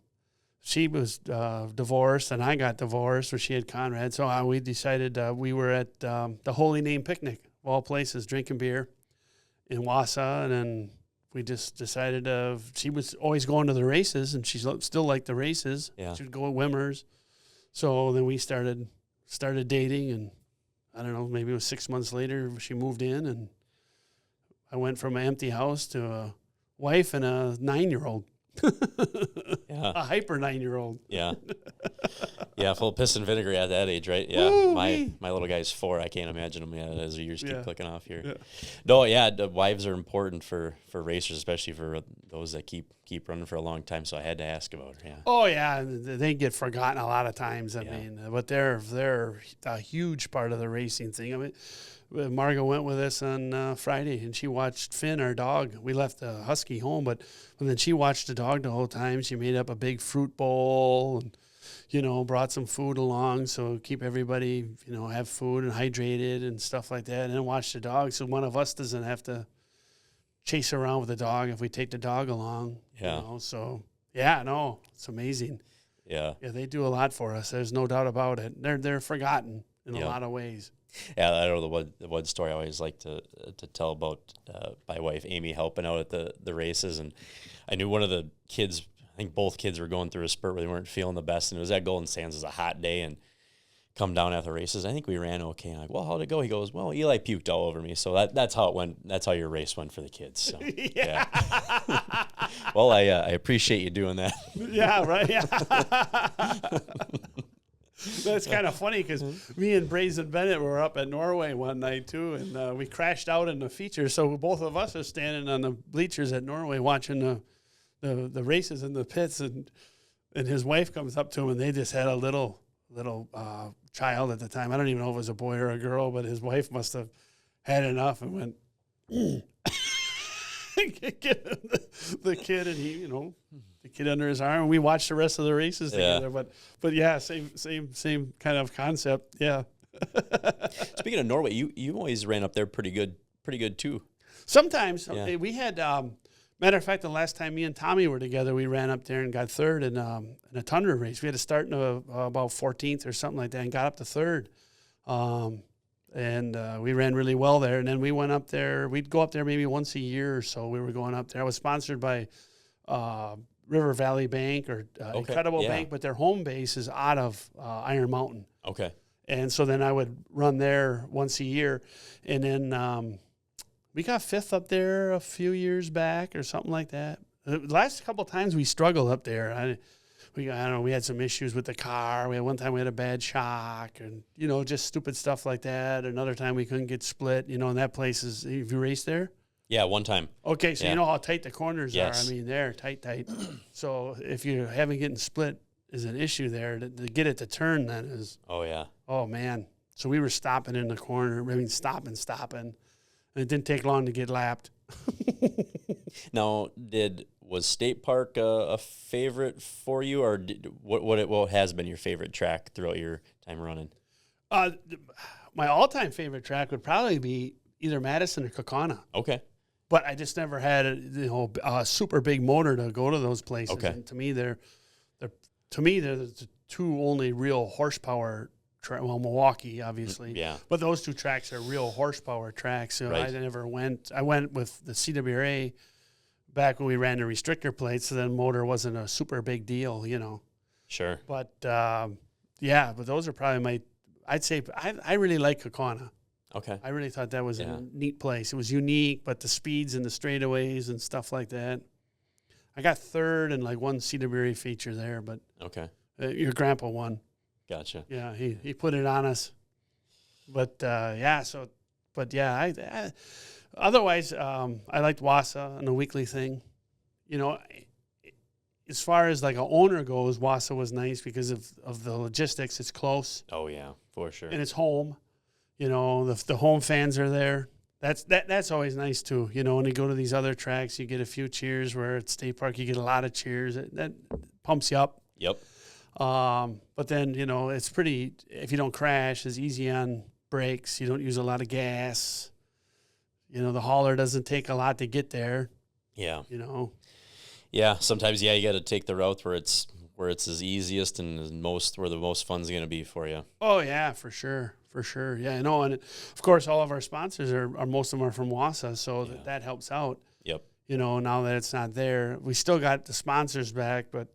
she was divorced, and I got divorced, or she had Conrad. So we decided we were at the Holy Name Picnic, of all places, drinking beer in Wausau, and then we just decided she was always going to the races, and she still liked the races. Yeah. She would go at Wimmers. So then we started dating, and I don't know, maybe it was 6 months later she moved in, and I went from an empty house to a wife and a 9-year-old. Yeah. A hyper 9-year-old. Yeah. Yeah, full of piss and vinegar at that age, right? Yeah. Woo-wee. My little guy's 4. I can't imagine him as the years keep clicking off here. Yeah. No, yeah, the wives are important for racers, especially for those that keep running for a long time. So I had to ask about her. Yeah. Oh yeah, they get forgotten a lot of times. I mean, but they're a huge part of the racing thing. I mean, Margot went with us on Friday, and she watched Finn, our dog. We left the husky home, but then she watched the dog the whole time. She made up a big fruit bowl and, brought some food along, so keep everybody, have food and hydrated and stuff like that, and then watch the dog so one of us doesn't have to chase around with the dog if we take the dog along. Yeah. So, no, it's amazing. Yeah. Yeah, they do a lot for us. There's no doubt about it. They're forgotten in a lot of ways. Yeah, I know the one story I always like to tell about my wife Amy helping out at the races, and I knew one of the kids. I think both kids were going through a spurt where they weren't feeling the best, and it was at Golden Sands. It was a hot day, and come down after races. I think we ran okay. And I'm like, well, how'd it go? He goes, well, Eli puked all over me. So that's how it went. That's how your race went for the kids. So, yeah. Well, I appreciate you doing that. Yeah, right. Yeah. That's kind of funny because me and Brazen Bennett were up at Norway one night too, and we crashed out in the feature. So both of us are standing on the bleachers at Norway watching the races in the pits, and his wife comes up to him, and they just had a little child at the time. I don't even know if it was a boy or a girl, but his wife must have had enough and went the kid, and he, the kid under his arm. And we watched the rest of the races together. But yeah, same kind of concept. Yeah. Speaking of Norway, you always ran up there pretty good too. Sometimes we had. Matter of fact, the last time me and Tommy were together, we ran up there and got third in a Tundra race. We had to start in about 14th or something like that, and got up to third. And we ran really well there. And then we went up there. We'd go up there maybe once a year or so. We were going up there. I was sponsored by River Valley Bank or Incredible Bank, but their home base is out of Iron Mountain. Okay. And so then I would run there once a year. And then we got fifth up there a few years back or something like that. The last couple of times we struggled up there. I don't know, we had some issues with the car. One time we had a bad shock and, just stupid stuff like that. Another time we couldn't get split, and that place is, have you raced there? Yeah, one time. Okay, so you know how tight the corners are. I mean, they're tight. So if you haven't getting split is an issue there, to get it to turn then is. Oh, yeah. Oh, man. So we were stopping in the corner. I mean, stopping. And it didn't take long to get lapped. Now, was State Park a favorite for you, or what has been your favorite track throughout your time running? My all-time favorite track would probably be either Madison or Kaukauna. Okay. But I just never had a super big motor to go to those places. Okay. And to me, they're the two only real horsepower. Well, Milwaukee, obviously. Yeah. But those two tracks are real horsepower tracks. So right. I never went. I went with the CWRA back when we ran the restrictor plates. So then motor wasn't a super big deal, Sure. But but those are probably I'd say I really like Kaukauna. Okay. I really thought that was a neat place. It was unique, but the speeds and the straightaways and stuff like that. I got third in like one CWRA feature there, but okay. Your grandpa won. Gotcha. Yeah, he put it on us. But otherwise, I liked Wassa and the weekly thing. As far as like an owner goes, Wassa was nice because of the logistics. It's close. Oh yeah, for sure. And it's home. The home fans are there. That's always nice too. When you go to these other tracks, you get a few cheers. Where at State Park, you get a lot of cheers. That pumps you up. Yep. But then, it's pretty, if you don't crash, it's easy on brakes. You don't use a lot of gas. The hauler doesn't take a lot to get there. Yeah. Yeah, sometimes, you got to take the route where it's as easiest and where the most fun's going to be for you. Oh, yeah, for sure. For sure. Yeah, I know. And, of course, all of our sponsors are most of them are from Wassa, so that helps out. Yep. Now that it's not there. We still got the sponsors back, but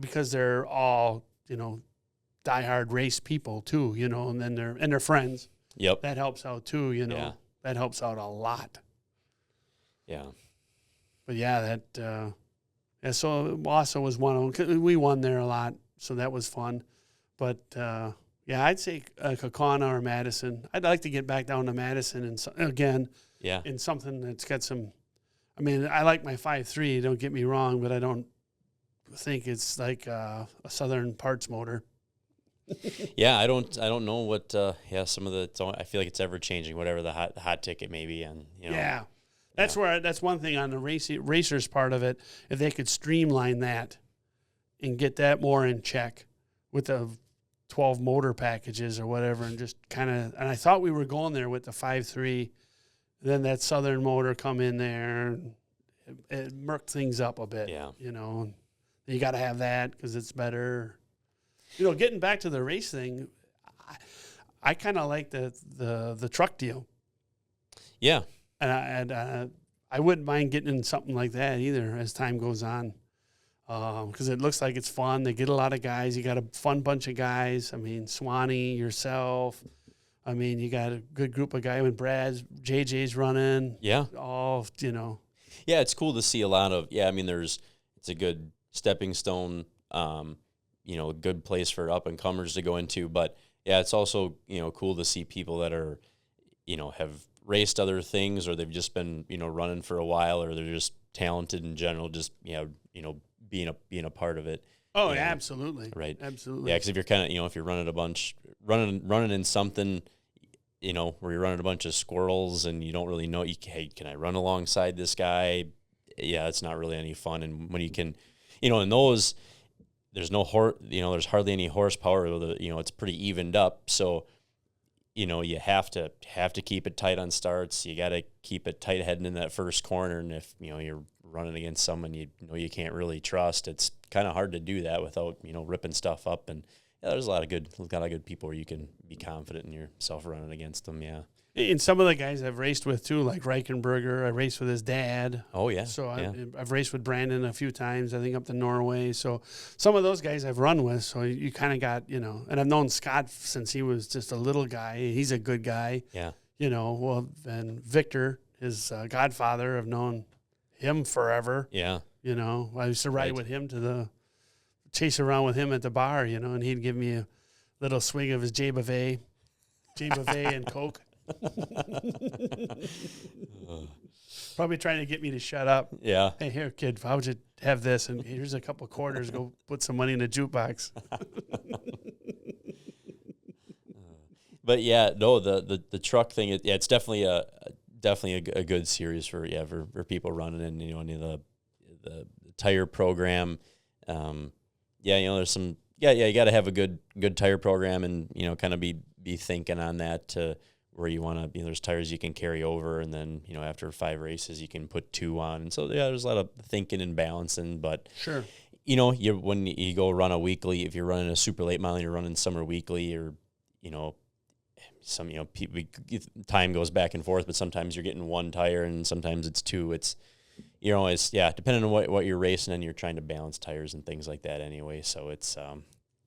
because they're all, diehard race people too, and then they're friends. Yep. That helps out too, Yeah. That helps out a lot. Yeah. But so Wassa was one of them. We won there a lot, so that was fun. But I'd say Kaukauna or Madison. I'd like to get back down to Madison in something that's got some. I mean, I like my 5.3. Don't get me wrong, but I don't think it's like a Southern Parts motor. Yeah, I don't know what. Some of I feel like it's ever changing. Whatever the hot ticket may be, and Yeah, that's one thing on the racers part of it. If they could streamline that and get that more in check with the 12 motor packages or whatever, and just kind of. And I thought we were going there with the 5.3. Then that Southern motor come in there and it murked things up a bit. Yeah, You got to have that because it's better. Getting back to the race thing, I kind of like the truck deal. Yeah, and I wouldn't mind getting in something like that either as time goes on, because it looks like it's fun. They get a lot of guys. You got a fun bunch of guys. I mean, Swanee, yourself. I mean, you got a good group of guys with JJ's running. Yeah, all. Yeah, it's cool to see a lot of. Yeah, I mean, it's a good stepping stone. A good place for up and comers to go into. But yeah, it's also cool to see people that are, have raced other things, or they've just been running for a while, or they're just talented in general. Just being a part of it. Oh, yeah, absolutely. Right. Absolutely. Yeah, because if you're kind of if you're running a bunch, running in something, where you're running a bunch of squirrels and you don't really know, hey, can I run alongside this guy? Yeah, it's not really any fun. And when you can, in those. There's no there's hardly any horsepower. It's pretty evened up. So, you have to keep it tight on starts. You got to keep it tight heading in that first corner. And if you're running against someone you can't really trust, it's kind of hard to do that without ripping stuff up. And there's a lot of good people where you can be confident in yourself running against them. Yeah. And some of the guys I've raced with too, like Reichenberger, I raced with his dad. Oh yeah. So I've raced with Brandon a few times. I think up to Norway. So some of those guys I've run with. So you kind of got and I've known Scott since he was just a little guy. He's a good guy. Yeah. And Victor, his godfather, I've known him forever. Yeah. I used to ride with him chase around with him at the bar. And he'd give me a little swig of his J Buffet and Coke. Probably trying to get me to shut up. Yeah. Hey, here, kid, how would you have this? And here's a couple quarters. Go put some money in the jukebox. But yeah, no, the truck thing. It's definitely a good series for people running, and any of the tire program. There's some, you got to have a good tire program and, kind of be thinking on that to where you want to, there's tires you can carry over, and then, after 5 races, you can put 2 on. And so, there's a lot of thinking and balancing, but sure. When you go run a weekly, if you're running a super late mile and you're running summer weekly, or, time goes back and forth, but sometimes you're getting 1 tire and sometimes it's 2. You're always, depending on what you're racing and you're trying to balance tires and things like that anyway. So it's,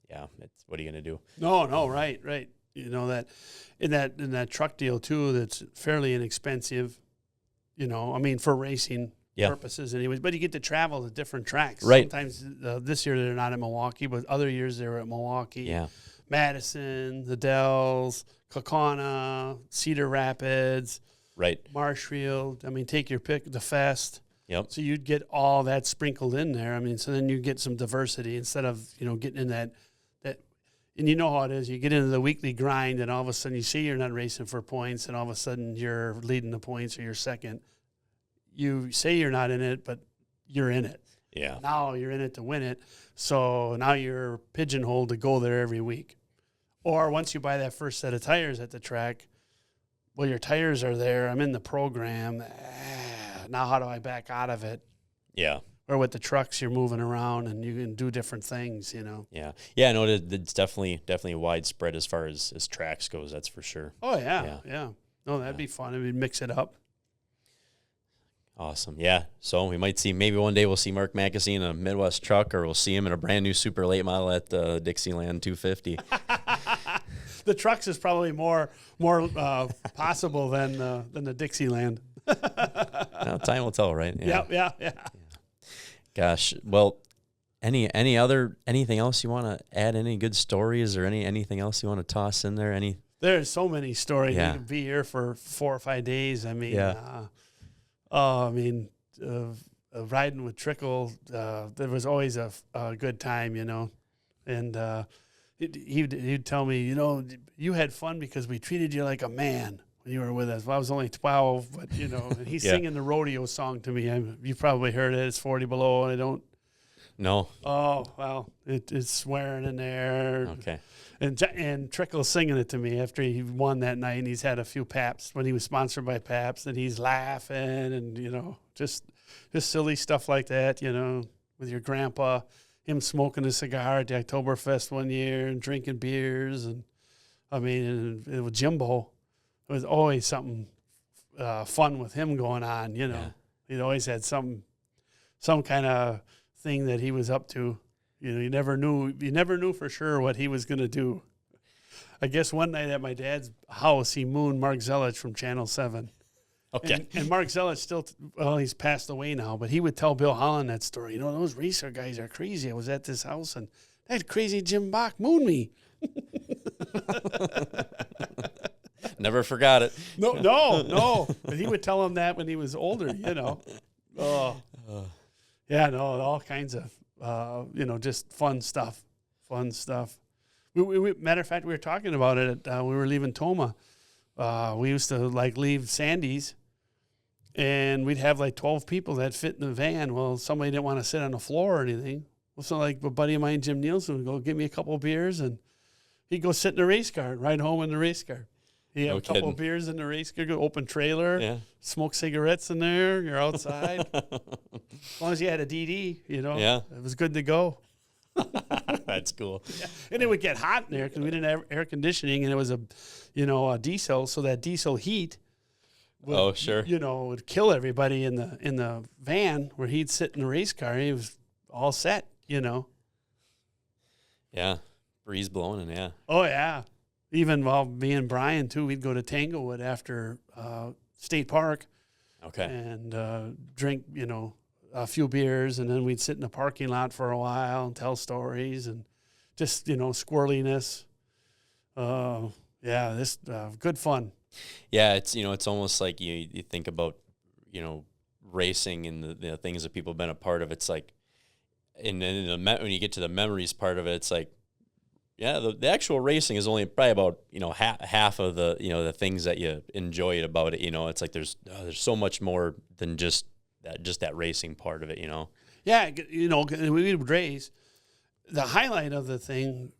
it's, what are you going to do? No, right. That in that truck deal too, that's fairly inexpensive, for racing purposes anyways, but you get to travel to different tracks. Right. Sometimes this year they're not at Milwaukee, but other years they were at Milwaukee. Yeah. Madison, the Dells, Kaukauna, Cedar Rapids. Right. Marshfield. Take your pick, the Fest. Yep. So you'd get all that sprinkled in there. So then you get some diversity instead of, getting in that, and you know how it is. You get into the weekly grind and all of a sudden you see you're not racing for points and all of a sudden you're leading the points or you're second. You say you're not in it, but you're in it. Yeah. Now you're in it to win it. So now you're pigeonholed to go there every week. Or once you buy that first set of tires at the track, well, your tires are there. I'm in the program. Now how do I back out of it? Yeah. Or with the trucks, you're moving around and you can do different things, Yeah. Yeah, no, it's definitely widespread as far as tracks goes, that's for sure. Oh, yeah. No, that'd be fun. We'd mix it up. Awesome. Yeah. So we might see, maybe one day we'll see Mark Mackesy in a Midwest truck, or we'll see him in a brand new super late model at Dixieland 250. The trucks is probably more possible than the Dixieland. Well, time will tell, right? Yeah. Gosh. Well, anything else you want to add? Any good stories or anything else you want to toss in there? There's so many stories. Yeah. You could be here for 4 or 5 days. Riding with Trickle, there was always a good time, and he'd tell me, you had fun because we treated you like a man when you were with us. Well, I was only 12, but, and he's singing the rodeo song to me. You probably heard it. It's 40 below, and I don't. No. Oh, well, it's swearing in there. Okay. And Trickle's singing it to me after he won that night, and he's had a few Paps when he was sponsored by Paps, and he's laughing and, just silly stuff like that, with your grandpa, him smoking a cigar at the Oktoberfest one year and drinking beers. And, and it was Jimbo. It was always something fun with him going on, Yeah. He'd always had some kind of thing that he was up to. You never knew for sure what he was going to do. I guess one night at my dad's house, he mooned Mark Zelich from Channel 7. Okay. And Mark Zelich still, he's passed away now, but he would tell Bill Holland that story. Those racer guys are crazy. I was at this house, and that crazy Jim Bach mooned me. Never forgot it. No. But he would tell him that when he was older, Oh. Yeah, no, all kinds of, just fun stuff. Matter of fact, we were talking about it. We were leaving Toma. We used to leave Sandy's, and we'd have 12 people that fit in the van. Well, somebody didn't want to sit on the floor or anything. Well, so a buddy of mine, Jim Nielsen, would go give me a couple of beers, and he'd go sit in the race car and ride home in the race car. He'd have a couple of beers in the race car, go open trailer, smoke cigarettes in there. You're outside. As long as you had a DD, it was good to go. That's cool. Yeah. And it would get hot in there because we didn't have air conditioning, and it was a diesel, so that diesel heat would, would kill everybody in the van where he'd sit in the race car. He was all set, Yeah. Breeze blowing, and Oh, yeah. Even while me and Brian, too, we'd go to Tanglewood after State Park. Okay. And drink, a few beers, and then we'd sit in the parking lot for a while and tell stories and just, squirreliness. This good fun. Yeah, it's almost like you think about, racing and the things that people have been a part of. It's like, and then when you get to the memories part of it, it's like, the actual racing is only probably about, half of the, the things that you enjoyed about it. It's like there's so much more than just that racing part of it, Yeah, we would race. The highlight of the thing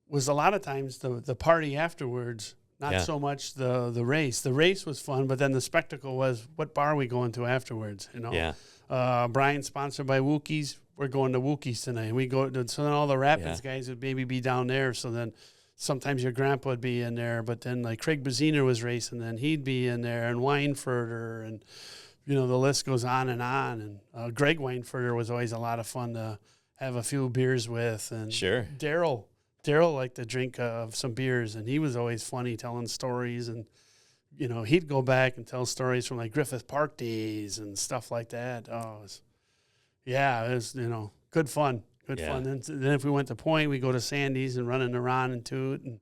was a lot of times the party afterwards, not so much the race. The race was fun, but then the spectacle was, what bar are we going to afterwards? Yeah. Brian, sponsored by Wookiees. We're going to Wookiees tonight. We go to, so then all the Rapids guys would maybe be down there. So then sometimes your grandpa would be in there, but then like Craig Baziner was racing, then he'd be in there, and Weinfurter, and the list goes on. And Greg Weinfurter was always a lot of fun to have a few beers with. And sure, Daryl liked to drink some beers, and he was always funny telling stories. And he'd go back and tell stories from like Griffith Park days and stuff like that. Oh, it was good fun. Good fun. And then if we went to Point, we go to Sandy's and run into Ron and Toot, and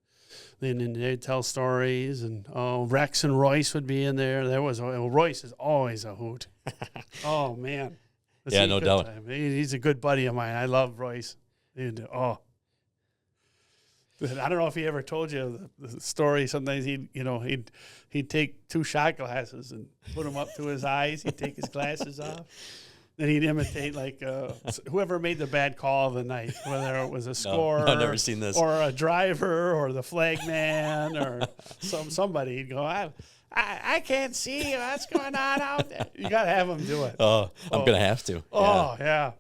then they'd tell stories. And Rex and Royce would be in there. Royce is always a hoot. Oh man, no doubt. He's a good buddy of mine. I love Royce. I don't know if he ever told you the story. Sometimes he'd take 2 shot glasses and put them up to his eyes. He'd take his glasses off. Then he'd imitate like whoever made the bad call of the night, whether it was a scorer, I've never seen this, or a driver, or the flagman, or somebody. He'd go, I can't see what's going on out there. You got to have him do it. I'm gonna have to. Oh yeah.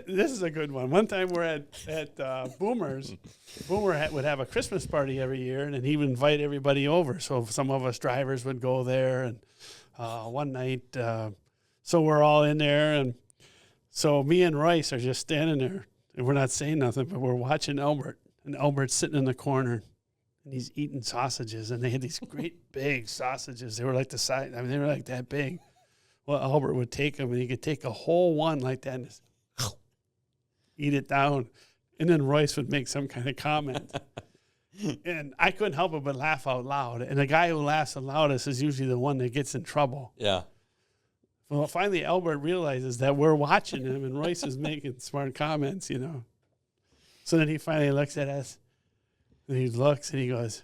This is a good one. One time we're at Boomer's. Boomer would have a Christmas party every year, and then he would invite everybody over. So some of us drivers would go there, and one night. So we're all in there, and so me and Royce are just standing there, and we're not saying nothing, but we're watching Albert, and Albert's sitting in the corner, and he's eating sausages, and they had these great big sausages. They were like the size, they were like that big. Well, Albert would take them, and he could take a whole one like that and just eat it down, and then Royce would make some kind of comment. And I couldn't help it but laugh out loud, and the guy who laughs the loudest is usually the one that gets in trouble. Yeah. Well, finally, Albert realizes that we're watching him, and Royce is making smart comments, So then he finally looks at us, and he looks, and he goes,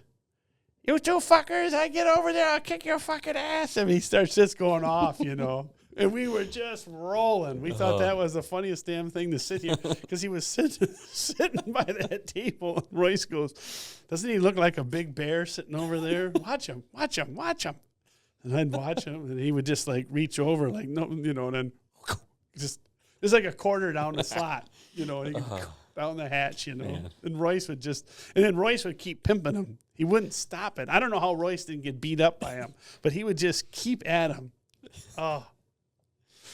"You 2 fuckers, I get over there, I'll kick your fucking ass." And he starts just going off, And we were just rolling. We thought that was the funniest damn thing to sit here, because he was sitting by that table. And Royce goes, "Doesn't he look like a big bear sitting over there? Watch him, watch him, watch him." And I'd watch him, and he would just like reach over, like no, and then just like a quarter down the slot, and he could down the hatch, Man. And Royce would keep pimping him. He wouldn't stop it. I don't know how Royce didn't get beat up by him, but he would just keep at him. Oh,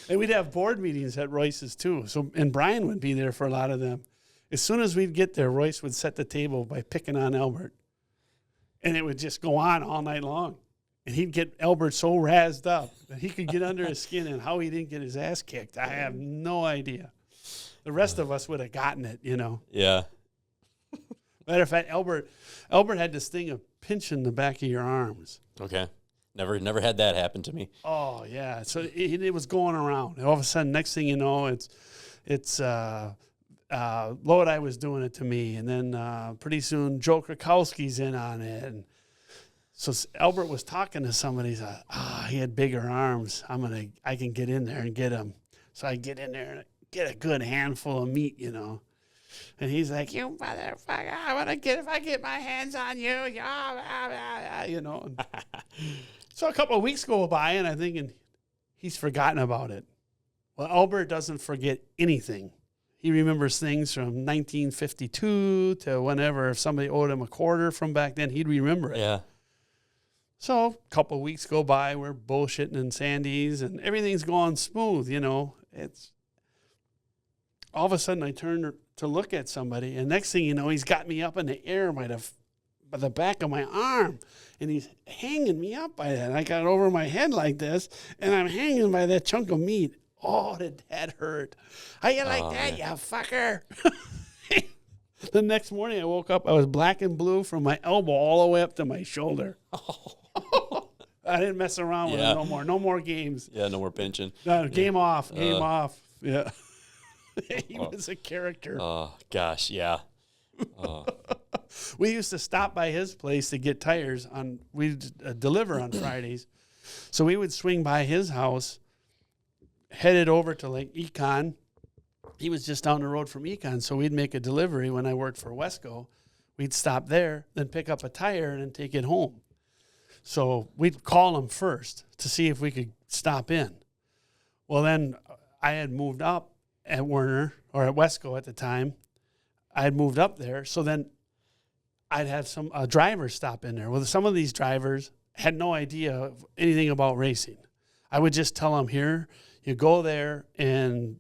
and we'd have board meetings at Royce's too. So and Brian would be there for a lot of them. As soon as we'd get there, Royce would set the table by picking on Albert, and it would just go on all night long. And he'd get Albert so razzed up that he could get under his skin, and how he didn't get his ass kicked, I have no idea. The rest of us would have gotten it, Yeah. Matter of fact, Albert had this thing of pinching the back of your arms. Okay. Never had that happen to me. Oh, yeah. So it was going around. And all of a sudden, next thing you know, it's Lodi was doing it to me. And then pretty soon, Joe Krakowski's in on it. And so Albert was talking to somebody. He's like, he had bigger arms. I can get in there and get him. So I get in there and get a good handful of meat, And he's like, "You motherfucker! I want to if I get my hands on you, So a couple of weeks go by, and I'm thinking he's forgotten about it. Well, Albert doesn't forget anything. He remembers things from 1952 to whenever. If somebody owed him a quarter from back then, he'd remember it. Yeah. So a couple of weeks go by, we're bullshitting in Sandy's, and everything's going smooth, It's all of a sudden I turn to look at somebody, and next thing you know, he's got me up in the air by the back of my arm, and he's hanging me up by that. I got it over my head like this, and I'm hanging by that chunk of meat. Oh, did that hurt? How you like that, man? You fucker? The next morning I woke up, I was black and blue from my elbow all the way up to my shoulder. I didn't mess around with it no more. No more games. Yeah, no more pinching. No, game off. Yeah. He was a character. Oh, gosh, yeah. We used to stop by his place to get tires. We'd deliver on Fridays. So we would swing by his house, headed over to Lake Econ, he was just down the road from Econ, so we'd make a delivery when I worked for Wesco. We'd stop there, then pick up a tire, and then take it home. So we'd call him first to see if we could stop in. Well, then I had moved up at Werner, or at Wesco at the time. I had moved up there, so then I'd have some drivers stop in there. Well, some of these drivers had no idea anything about racing. I would just tell them, here, you go there and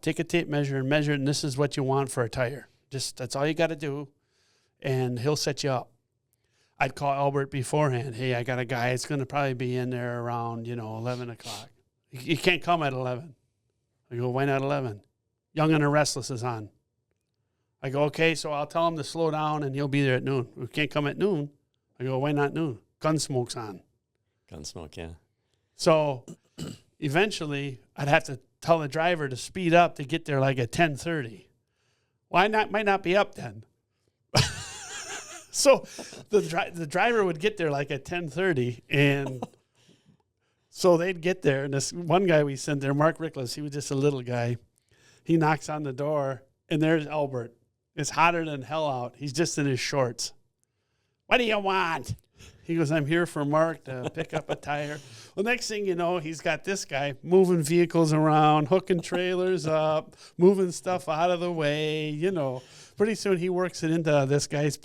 take a tape measure and measure, and this is what you want for a tire. Just that's all you got to do, and he'll set you up. I'd call Albert beforehand. Hey, I got a guy. It's going to probably be in there around 11 o'clock. You can't come at 11. I go, why not 11? Young and the Restless is on. I go, okay, so I'll tell him to slow down, and he'll be there at noon. We can't come at noon. I go, why not noon? Gunsmoke's on. Gunsmoke, yeah. So eventually, I'd have to tell the driver to speed up to get there like at 10:30. Why not? Might not be up then. So the driver would get there like at 10:30, and so they'd get there. And this one guy we sent there, Mark Mackesy, he was just a little guy. He knocks on the door, and there's Albert. It's hotter than hell out. He's just in his shorts. What do you want? He goes, I'm here for Mark to pick up a tire. Well, next thing you know, he's got this guy moving vehicles around, hooking trailers up, moving stuff out of the way, Pretty soon he works it into this guy's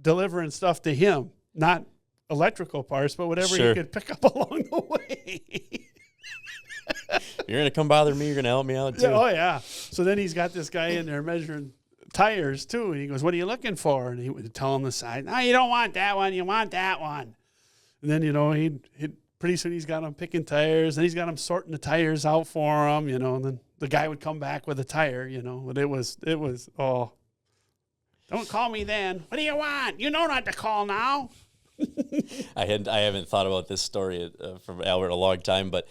delivering stuff to him, not electrical parts, but whatever he could pick up along the way. You're going to come bother me? You're going to help me out, too? Yeah, oh, yeah. So then he's got this guy in there measuring tires, too. And he goes, what are you looking for? And he would tell him the size. No, you don't want that one. You want that one. And then, he'd pretty soon he's got him picking tires, and he's got him sorting the tires out for him, and then the guy would come back with a tire, But it was, don't call me then. What do you want? You know not to call now. I haven't thought about this story from Albert in a long time, but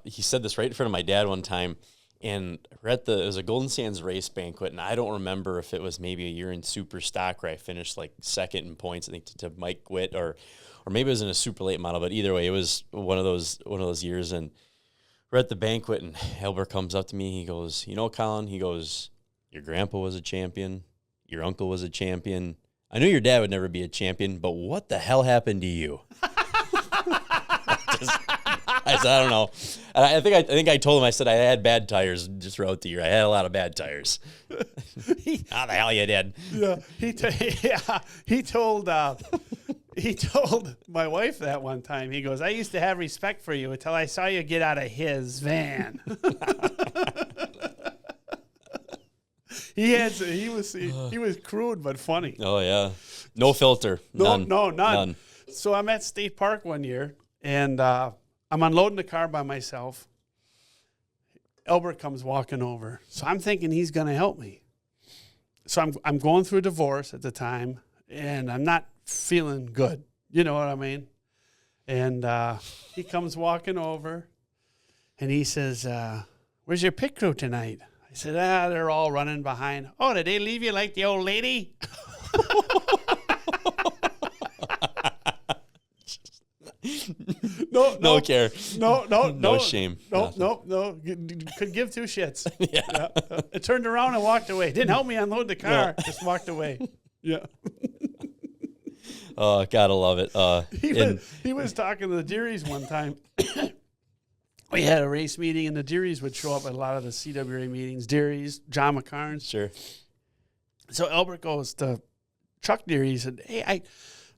he said this right in front of my dad one time, and we're it was a Golden Sands race banquet, and I don't remember if it was maybe a year in super stock where I finished like second in points, I think to Mike Witt, or maybe it was in a super late model, but either way, it was one of those years, and we're at the banquet, and Albert comes up to me, he goes, Colin, he goes, your grandpa was a champion, your uncle was a champion, I knew your dad would never be a champion, but what the hell happened to you? I said, I don't know. And I think I told him, I said I had bad tires just throughout the year. I had a lot of bad tires. How the hell you did? Yeah, he told my wife that one time. He goes, I used to have respect for you until I saw you get out of his van. He was crude but funny. Oh yeah, no filter. None. So I'm at State Park one year, and I'm unloading the car by myself. Albert comes walking over, so I'm thinking he's going to help me. So I'm going through a divorce at the time, and I'm not feeling good. You know what I mean? And he comes walking over, and he says, "Where's your pit crew tonight?" I said, they're all running behind. Oh, did they leave you like the old lady? No care. No shame. No. Could give two shits. Yeah. I turned around and walked away. Didn't help me unload the car. No. Just walked away. Yeah. Oh, gotta love it. He was talking to the Dearies one time. We had a race meeting, and the Dearies would show up at a lot of the CWRA meetings. Dearies, John McCarnes. Sure. So Albert goes to Chuck Dearies and, hey,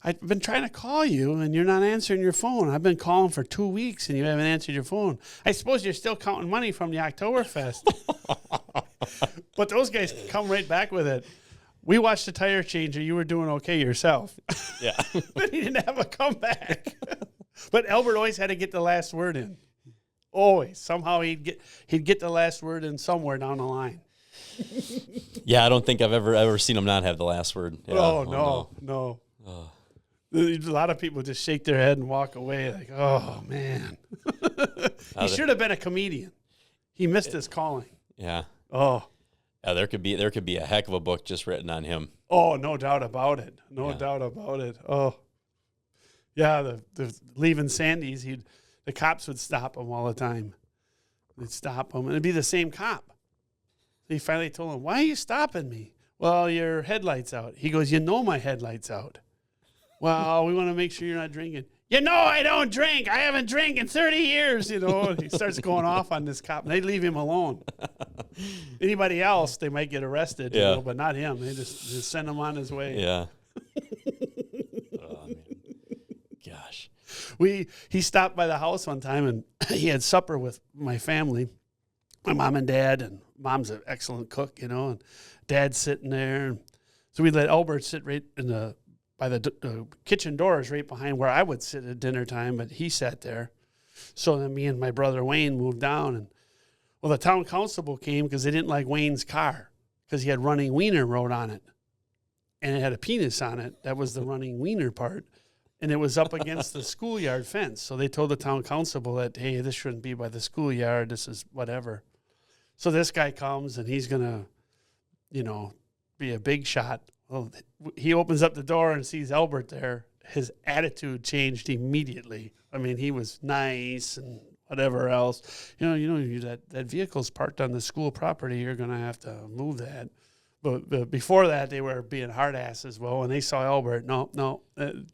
I've been trying to call you, and you're not answering your phone. I've been calling for 2 weeks, and you haven't answered your phone. I suppose you're still counting money from the Oktoberfest. But those guys come right back with it. We watched the tire changer. You were doing okay yourself. Yeah. But he didn't have a comeback. But Albert always had to get the last word in. Always. Somehow he'd get the last word in somewhere down the line. Yeah, I don't think I've ever seen him not have the last word. Yeah. No. Oh. A lot of people just shake their head and walk away like, oh, man. He should have been a comedian. He missed his calling. Yeah. Oh. Yeah, there could be a heck of a book just written on him. Oh, no doubt about it. No doubt about it. Oh. Yeah, the leaving Sandy's, the cops would stop him all the time. They'd stop him, and it'd be the same cop. He finally told him, "Why are you stopping me?" "Well, your headlight's out." He goes, "You know my headlight's out." "Well, we want to make sure you're not drinking." "You know I don't drink. I haven't drank in 30 years, you know." And he starts going off on this cop, and they leave him alone. Anybody else, they might get arrested, you know, but not him. They just send him on his way. Yeah. Oh, man. Gosh. He stopped by the house one time, and he had supper with my family, my mom and dad, and mom's an excellent cook, you know, and dad's sitting there. And so we let Albert sit right by the kitchen doors right behind where I would sit at dinner time, but he sat there. So then me and my brother Wayne moved down, and well, the town constable came because they didn't like Wayne's car because he had running wiener wrote on it, and it had a penis on it. That was the running wiener part, and it was up against the schoolyard fence. So they told the town constable that, hey, this shouldn't be by the schoolyard. This is whatever. So this guy comes, and he's gonna, you know, be a big shot. Well, he opens up the door and sees Albert there. His attitude changed immediately. I mean, he was nice and whatever else. That vehicle's parked on the school property. You're going to have to move that. But before that, they were being hard asses. Well, when they saw Albert,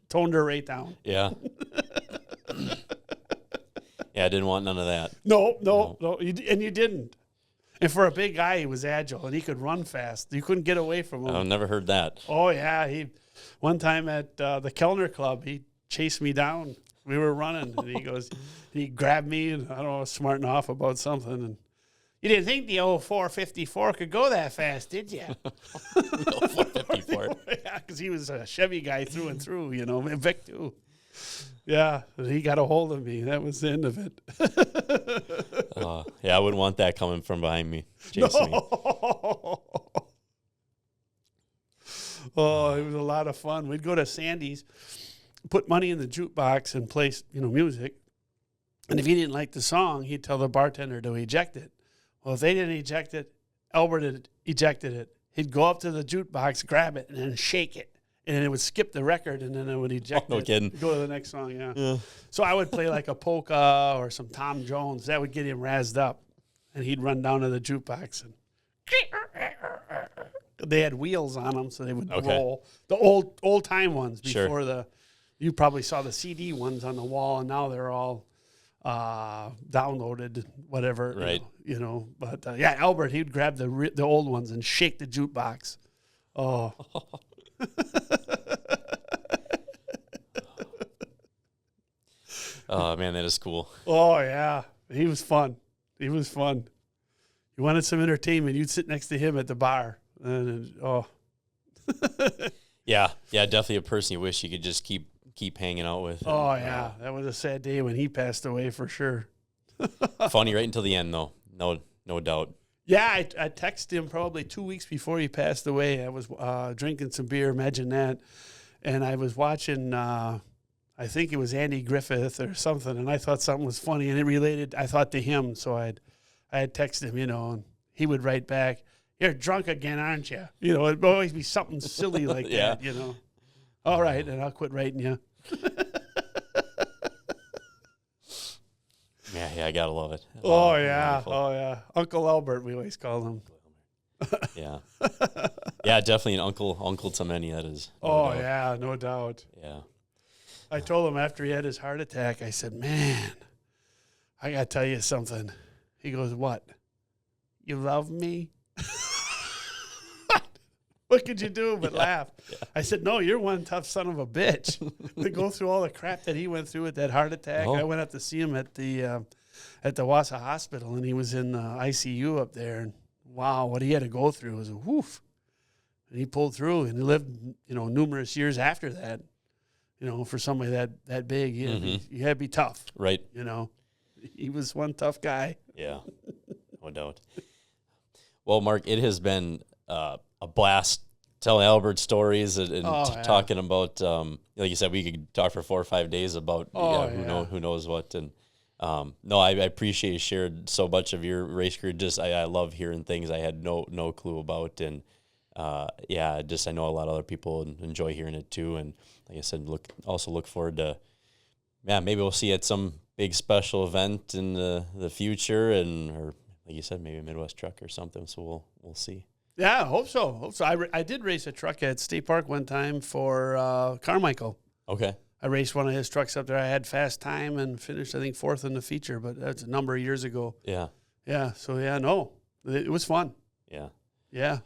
toned her right down. Yeah. Yeah, I didn't want none of that. No. And you didn't. And for a big guy, he was agile, and he could run fast. You couldn't get away from him. I've never heard that. Oh, yeah. One time at the Kellner Club, he chased me down. We were running, and he grabbed me, and I don't know, I was smarting off about something. And you didn't think the old 454 could go that fast, did you? The old 454. Yeah, because he was a Chevy guy through and through, you know, and Vic too. Yeah, he got a hold of me. That was the end of it. Yeah, I wouldn't want that coming from behind me, chasing me. Oh, it was a lot of fun. We'd go to Sandy's, put money in the jukebox and play, music. And if he didn't like the song, he'd tell the bartender to eject it. Well, if they didn't eject it, Albert had ejected it. He'd go up to the jukebox, grab it, and then shake it. And it would skip the record, and then it would eject no kidding. Go to the next song, yeah. So I would play like a polka or some Tom Jones. That would get him razzed up. And he'd run down to the jukebox. And they had wheels on them, so they would roll. The old-time ones before you probably saw the CD ones on the wall, and now they're all downloaded, whatever. Right. But, Albert, he'd grab the old ones and shake the jukebox. Oh. Oh, man, that is cool. Oh, yeah. He was fun. You wanted some entertainment, you'd sit next to him at the bar. Yeah, definitely a person you wish you could just keep hanging out with. Oh, yeah. That was a sad day when he passed away for sure. Funny right until the end, though. No doubt. Yeah, I texted him probably 2 weeks before he passed away. I was drinking some beer, imagine that. And I was watching, I think it was Andy Griffith or something, and I thought something was funny, and it related, I thought, to him. So I had texted him, and he would write back, "You're drunk again, aren't you?" It would always be something silly like that, All right, and I'll quit writing you. Yeah, I gotta love it. Oh, yeah. Wonderful. Oh, yeah. Uncle Albert, we always call him. Yeah. Yeah, definitely an uncle to many, that is. No doubt. Yeah. I told him after he had his heart attack, I said, "Man, I got to tell you something." He goes, "What? You love me?" What could you do but laugh? Yeah. I said, "No, you're one tough son of a bitch." To go through all the crap that he went through with that heart attack. I went up to see him at the Wausau Hospital, and he was in ICU up there. And wow, what he had to go through was a woof. And he pulled through, and he lived, numerous years after that. For somebody that big, you had to be tough. Right. He was one tough guy. Yeah, no doubt. Well, Mark, it has been a blast telling Albert stories and talking about, like you said, we could talk for 4 or 5 days about who knows what. And I appreciate you shared so much of your race career. Just I love hearing things I had no clue about, and I know a lot of other people enjoy hearing it too. And like I said, look forward to, maybe we'll see you at some big special event in the future, or like you said, maybe a Midwest truck or something. So we'll see. Yeah, I hope so. I did race a truck at State Park one time for Carmichael. Okay. I raced one of his trucks up there. I had fast time and finished, I think, 4th in the feature, but that's a number of years ago. Yeah. Yeah. So no, it was fun. Yeah. Yeah.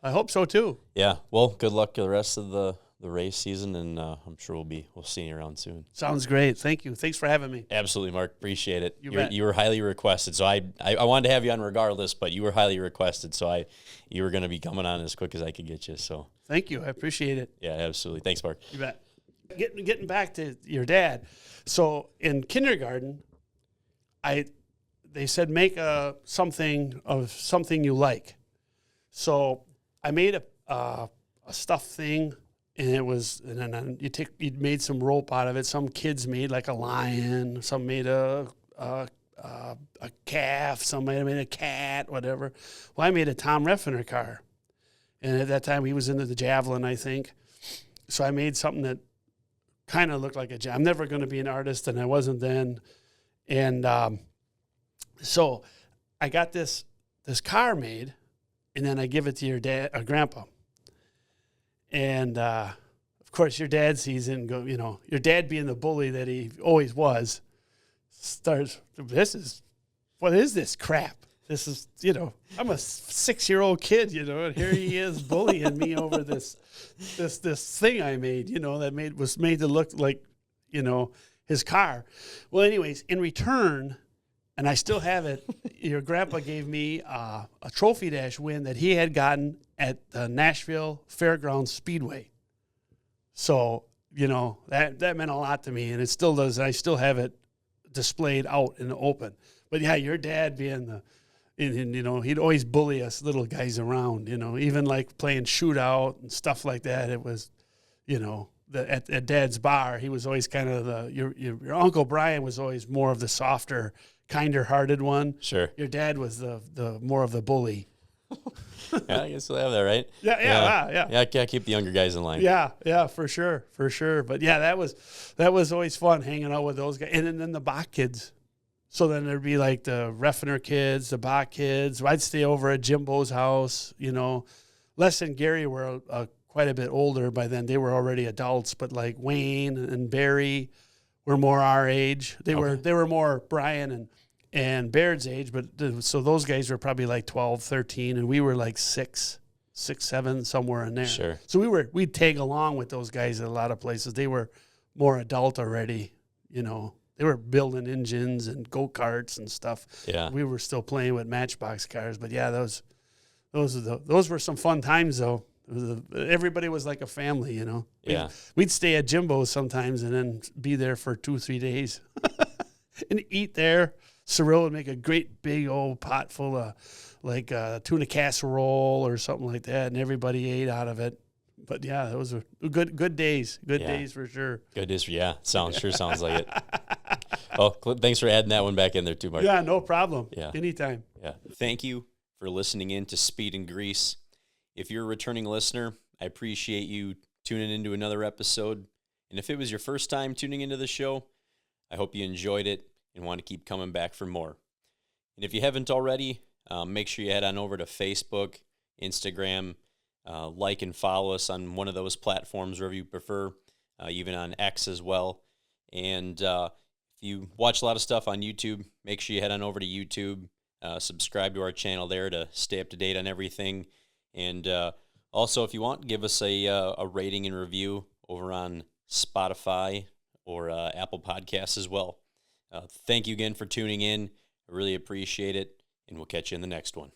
I hope so too. Yeah. Well, good luck to the rest of the race season, and I'm sure we'll see you around soon. Sounds great. Thank you. Thanks for having me. Absolutely, Mark. Appreciate it. Bet. You were highly requested, so I wanted to have you on regardless, but you were highly requested, so you were going to be coming on as quick as I could get you. So thank you. I appreciate it. Yeah, absolutely. Thanks, Mark. You bet. Getting back to your dad. So in kindergarten, they said make something you like. So I made a stuffed thing. And then you made some rope out of it. Some kids made like a lion. Some made a calf. Some made a cat. Whatever. Well, I made a Tom Reffner car, and at that time he was into the javelin, I think. So I made something that kind of looked like a javelin. I'm never going to be an artist, and I wasn't then. And so I got this car made, and then I give it to your dad or grandpa. And, of course, your dad sees it and your dad being the bully that he always was, starts, what is this crap? This is, I'm a 6-year-old kid, and here he is bullying me over this thing I made, that was made to look like, his car. Well, anyways, in return, and I still have it, your grandpa gave me a trophy dash win that he had gotten at the Nashville Fairgrounds Speedway. So, that meant a lot to me, and it still does. I still have it displayed out in the open. But, yeah, your dad being he'd always bully us little guys around, even like playing shootout and stuff like that. It was, at Dad's bar, he was always kind of your Uncle Brian was always more of the softer, kinder-hearted one. Sure. Your dad was the more of the bully. Yeah, I guess we'll have that, right? Yeah. Yeah, I can't keep the younger guys in line. Yeah, for sure. But yeah, that was always fun hanging out with those guys, and then the Bach kids. So then there'd be like the Reffner kids, the Bach kids. I'd stay over at Jimbo's house. Les and Gary were quite a bit older by then. They were already adults, but like Wayne and Barry were more our age. They were more Brian and Baird's age, but so those guys were probably like 12, 13, and we were like 6, 7, somewhere in there. Sure. So we'd tag along with those guys at a lot of places. They were more adult already, They were building engines and go-karts and stuff. Yeah. We were still playing with Matchbox cars, but yeah, those were some fun times though. Everybody was like a family, Yeah. We'd stay at Jimbo's sometimes and then be there for 2-3 days and eat there. Cyril would make a great big old pot full of like tuna casserole or something like that, and everybody ate out of it. But yeah, those were good days. Good days for sure. Good days, sounds like it. Well, thanks for adding that one back in there too, Mark. Yeah, no problem. Yeah. Anytime. Yeah. Thank you for listening in to Speed and Grease. If you're a returning listener, I appreciate you tuning into another episode. And if it was your first time tuning into the show, I hope you enjoyed it and want to keep coming back for more. And if you haven't already, make sure you head on over to Facebook, Instagram, like and follow us on one of those platforms wherever you prefer, even on X as well. And if you watch a lot of stuff on YouTube, make sure you head on over to YouTube, subscribe to our channel there to stay up to date on everything. And also, if you want, give us a rating and review over on Spotify or Apple Podcasts as well. Thank you again for tuning in. I really appreciate it, and we'll catch you in the next one.